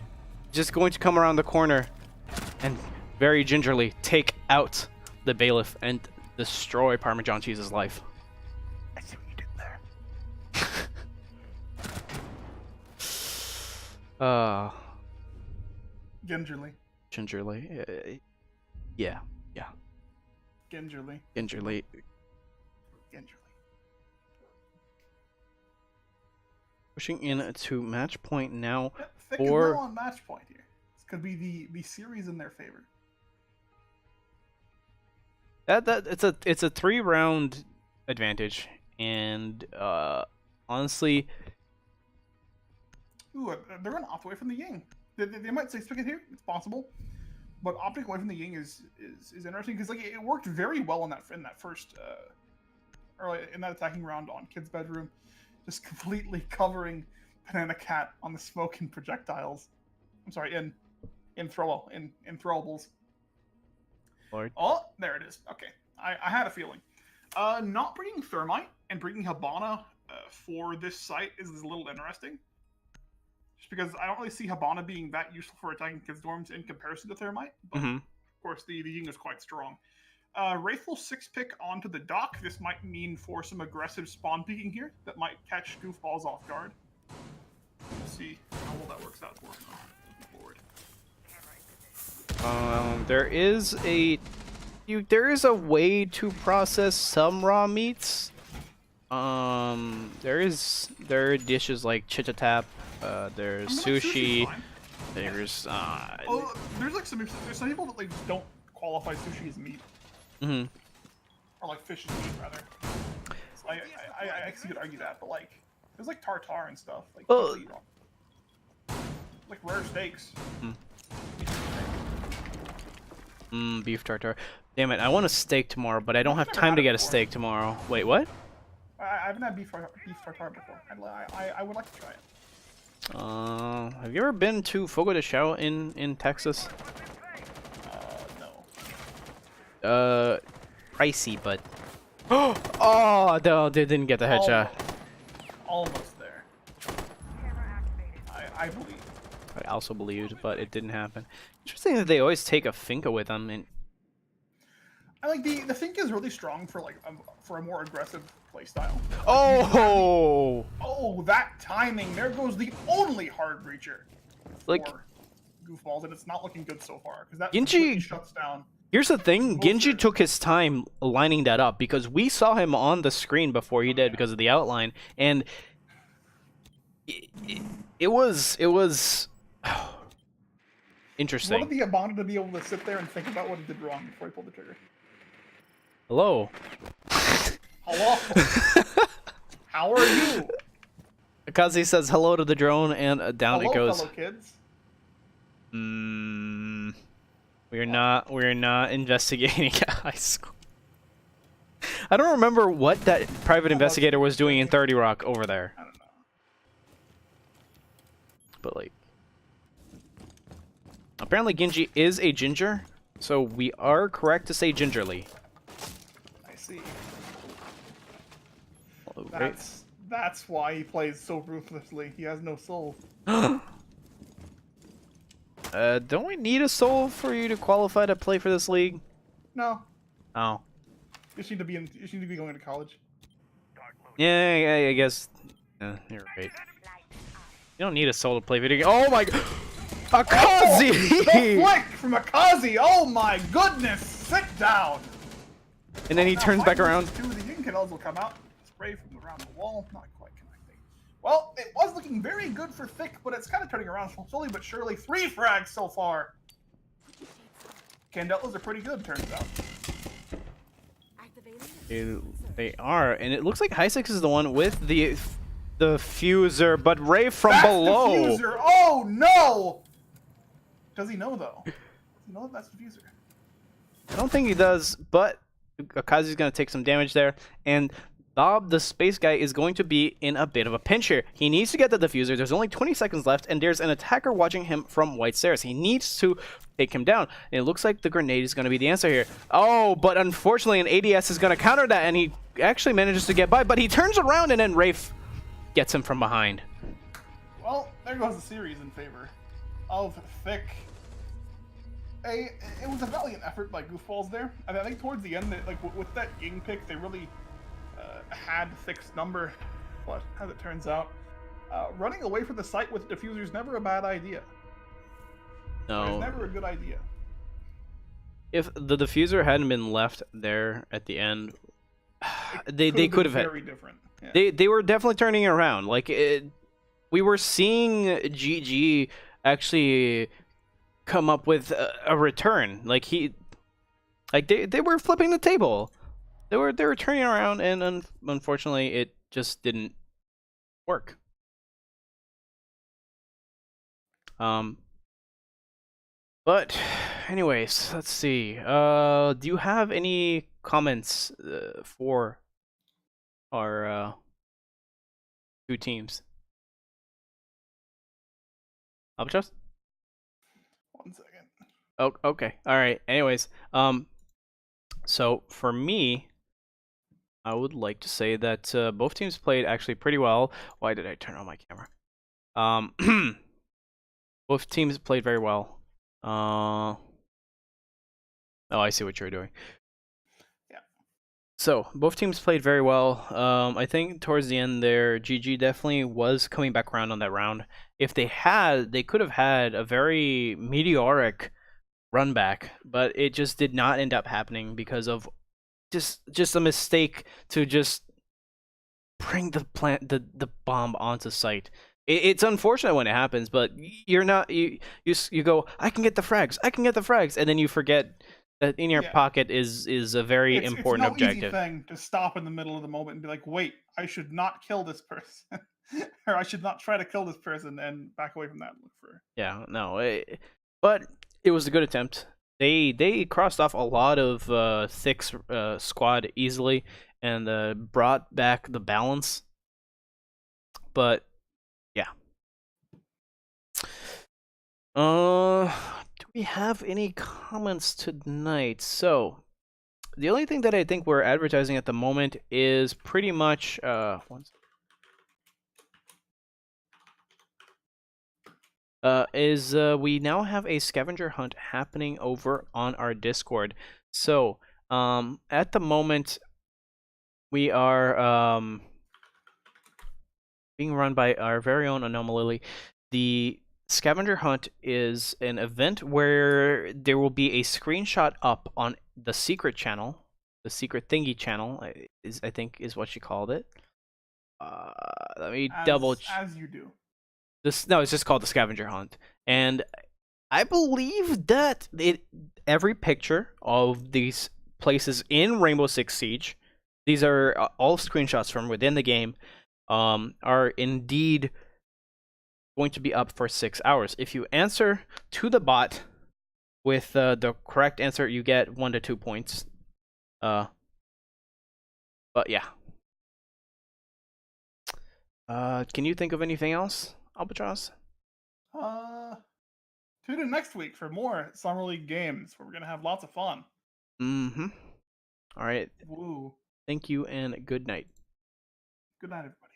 [SPEAKER 2] just going to come around the corner and very gingerly take out the bailiff and destroy Parmesan Cheese's life. I see what you did there.
[SPEAKER 1] Gingerly.
[SPEAKER 2] Gingerly. Yeah.
[SPEAKER 1] Gingerly.
[SPEAKER 2] Gingerly. Pushing in to match point now.
[SPEAKER 1] Yeah, Thick is now on match point here. This could be the series in their favor.
[SPEAKER 2] It's a 3-round advantage, and honestly,
[SPEAKER 1] ooh, they're gonna opt away from the Ying. They might say spigot here. It's possible, but opting away from the Ying is interesting because like it worked very well in that first early in that attacking round on Kid's bedroom, just completely covering Banana Cat on the smoke and projectiles. I'm sorry, in throwables.
[SPEAKER 2] Lord.
[SPEAKER 1] Oh, there it is. Okay, I had a feeling. Not bringing Thermite and bringing Habana for this site is a little interesting. Just because I don't really see Habana being that useful for attacking kids' dorms in comparison to Thermite. But of course, the Ying is quite strong. Wraith will 6-pick onto the dock. This might mean for some aggressive spawn peeking here that might catch Goofballs off guard. We'll see how well that works out for him moving forward.
[SPEAKER 2] There is a way to process some raw meats. There are dishes like Chitatap. There's sushi. There's
[SPEAKER 1] there's like some people that like don't qualify sushi as meat. Or like fish as meat rather. So I guess you could argue that, but like there's like tartar and stuff. Like like rare steaks.
[SPEAKER 2] Beef tartare. Damn it! I want a steak tomorrow, but I don't have time to get a steak tomorrow. Wait, what?
[SPEAKER 1] I haven't had beef tartare before. I would like to try it.
[SPEAKER 2] Have you ever been to Fogo de Chao in Texas?
[SPEAKER 1] No.
[SPEAKER 2] Pricey, but oh, no, they didn't get the headshot.
[SPEAKER 1] Almost there. I believe.
[SPEAKER 2] I also believed, but it didn't happen. Interesting that they always take a Finka with them. And
[SPEAKER 1] I like the Finka is really strong for like for a more aggressive playstyle.
[SPEAKER 2] Oh!
[SPEAKER 1] Oh, that timing! There goes the only hard breacher
[SPEAKER 2] like
[SPEAKER 1] for Goofballs, and it's not looking good so far because that
[SPEAKER 2] Genji
[SPEAKER 1] shuts down.
[SPEAKER 2] Here's the thing, Genji took his time lining that up because we saw him on the screen before he did because of the outline, and it was Interesting.
[SPEAKER 1] Wanted the Abana to be able to sit there and think about what he did wrong before he pulled the trigger.
[SPEAKER 2] Hello.
[SPEAKER 1] Hello. How are you?
[SPEAKER 2] Akazi says hello to the drone, and down
[SPEAKER 1] Hello,
[SPEAKER 2] it goes.
[SPEAKER 1] fellow kids.
[SPEAKER 2] We're not investigating a high school. I don't remember what that private investigator was doing in 30 Rock over there.
[SPEAKER 1] I don't know.
[SPEAKER 2] But like, apparently Genji is a ginger, so we are correct to say gingerly.
[SPEAKER 1] I see.
[SPEAKER 2] Right?
[SPEAKER 1] That's why he plays so ruthlessly. He has no soul.
[SPEAKER 2] Don't we need a soul for you to qualify to play for this league?
[SPEAKER 1] No.
[SPEAKER 2] Oh.
[SPEAKER 1] You just need to be going to college.
[SPEAKER 2] Yeah, I guess. You're right. You don't need a soul to play video games. Oh my god! Akazi!
[SPEAKER 1] The flick from Akazi! Oh my goodness! Sit down!
[SPEAKER 2] And then he turns back around.
[SPEAKER 1] The Yinkanels will come out. Spray from around the wall. Not quite connecting. Well, it was looking very good for Thick, but it's kind of turning around slowly but surely. 3 frags so far. Candelas are pretty good, turns out.
[SPEAKER 2] They are, and it looks like Hysix is the one with the fuser, but Ray from
[SPEAKER 1] that's
[SPEAKER 2] below.
[SPEAKER 1] The fuser. Oh no! Does he know though? Does he know that that's the fuser?
[SPEAKER 2] I don't think he does, but Akazi's gonna take some damage there, and Bob, the space guy, is going to be in a bit of a pinch here. He needs to get the diffuser. There's only 20 seconds left, and there's an attacker watching him from White Stairs. He needs to take him down, and it looks like the grenade is going to be the answer here. Oh, but unfortunately, an ADS is going to counter that, and he actually manages to get by, but he turns around, and then Rafe gets him from behind.
[SPEAKER 1] Well, there goes the series in favor of Thick. It was a valiant effort by Goofballs there. I think towards the end, with that Ying pick, they really had Thick's number, but as it turns out, running away from the site with diffuser is never a bad idea.
[SPEAKER 2] No.
[SPEAKER 1] It's never a good idea.
[SPEAKER 2] If the diffuser hadn't been left there at the end, they could have had.
[SPEAKER 1] Very different. Yeah.
[SPEAKER 2] They were definitely turning around. Like we were seeing GG actually come up with a return. Like they were flipping the table. They were turning around, and unfortunately, it just didn't work. But anyways, let's see. Do you have any comments for our two teams? Albatross?
[SPEAKER 1] 1 second.
[SPEAKER 2] Oh, okay. All right. Anyways, so for me, I would like to say that both teams played actually pretty well. Why did I turn on my camera? Both teams played very well. Oh, I see what you're doing.
[SPEAKER 1] Yeah.
[SPEAKER 2] So both teams played very well. I think towards the end there, GG definitely was coming back around on that round. If they could have had a very meteoric run back, but it just did not end up happening because of just a mistake to just bring the bomb onto site. It's unfortunate when it happens, but you're not you go, I can get the frags, and then you forget that in your pocket is a very important
[SPEAKER 1] it's no
[SPEAKER 2] objective.
[SPEAKER 1] Easy thing to stop in the middle of the moment and be like, wait, I should not kill this person, or I should not try to kill this person, and back away from that and look for.
[SPEAKER 2] Yeah, no, but it was a good attempt. They crossed off a lot of Thick's squad easily and brought back the balance. But yeah. Do we have any comments tonight? So the only thing that I think we're advertising at the moment is pretty much we now have a scavenger hunt happening over on our Discord. So at the moment we are being run by our very own Anomaly. The scavenger hunt is an event where there will be a screenshot up on the secret channel, the secret thingy channel I think is what she called it. Let me double.
[SPEAKER 1] As you do.
[SPEAKER 2] No, it's just called the scavenger hunt, and I believe that every picture of these places in Rainbow Six Siege, these are all screenshots from within the game, are indeed going to be up for 6 hours. If you answer to the bot with the correct answer, you get 1 to 2 points. But yeah. Can you think of anything else, Albatross?
[SPEAKER 1] Tune in next week for more Summer League games where we're gonna have lots of fun.
[SPEAKER 2] Mm-hmm. All right.
[SPEAKER 1] Woo.
[SPEAKER 2] Thank you and good night.
[SPEAKER 1] Good night, everybody.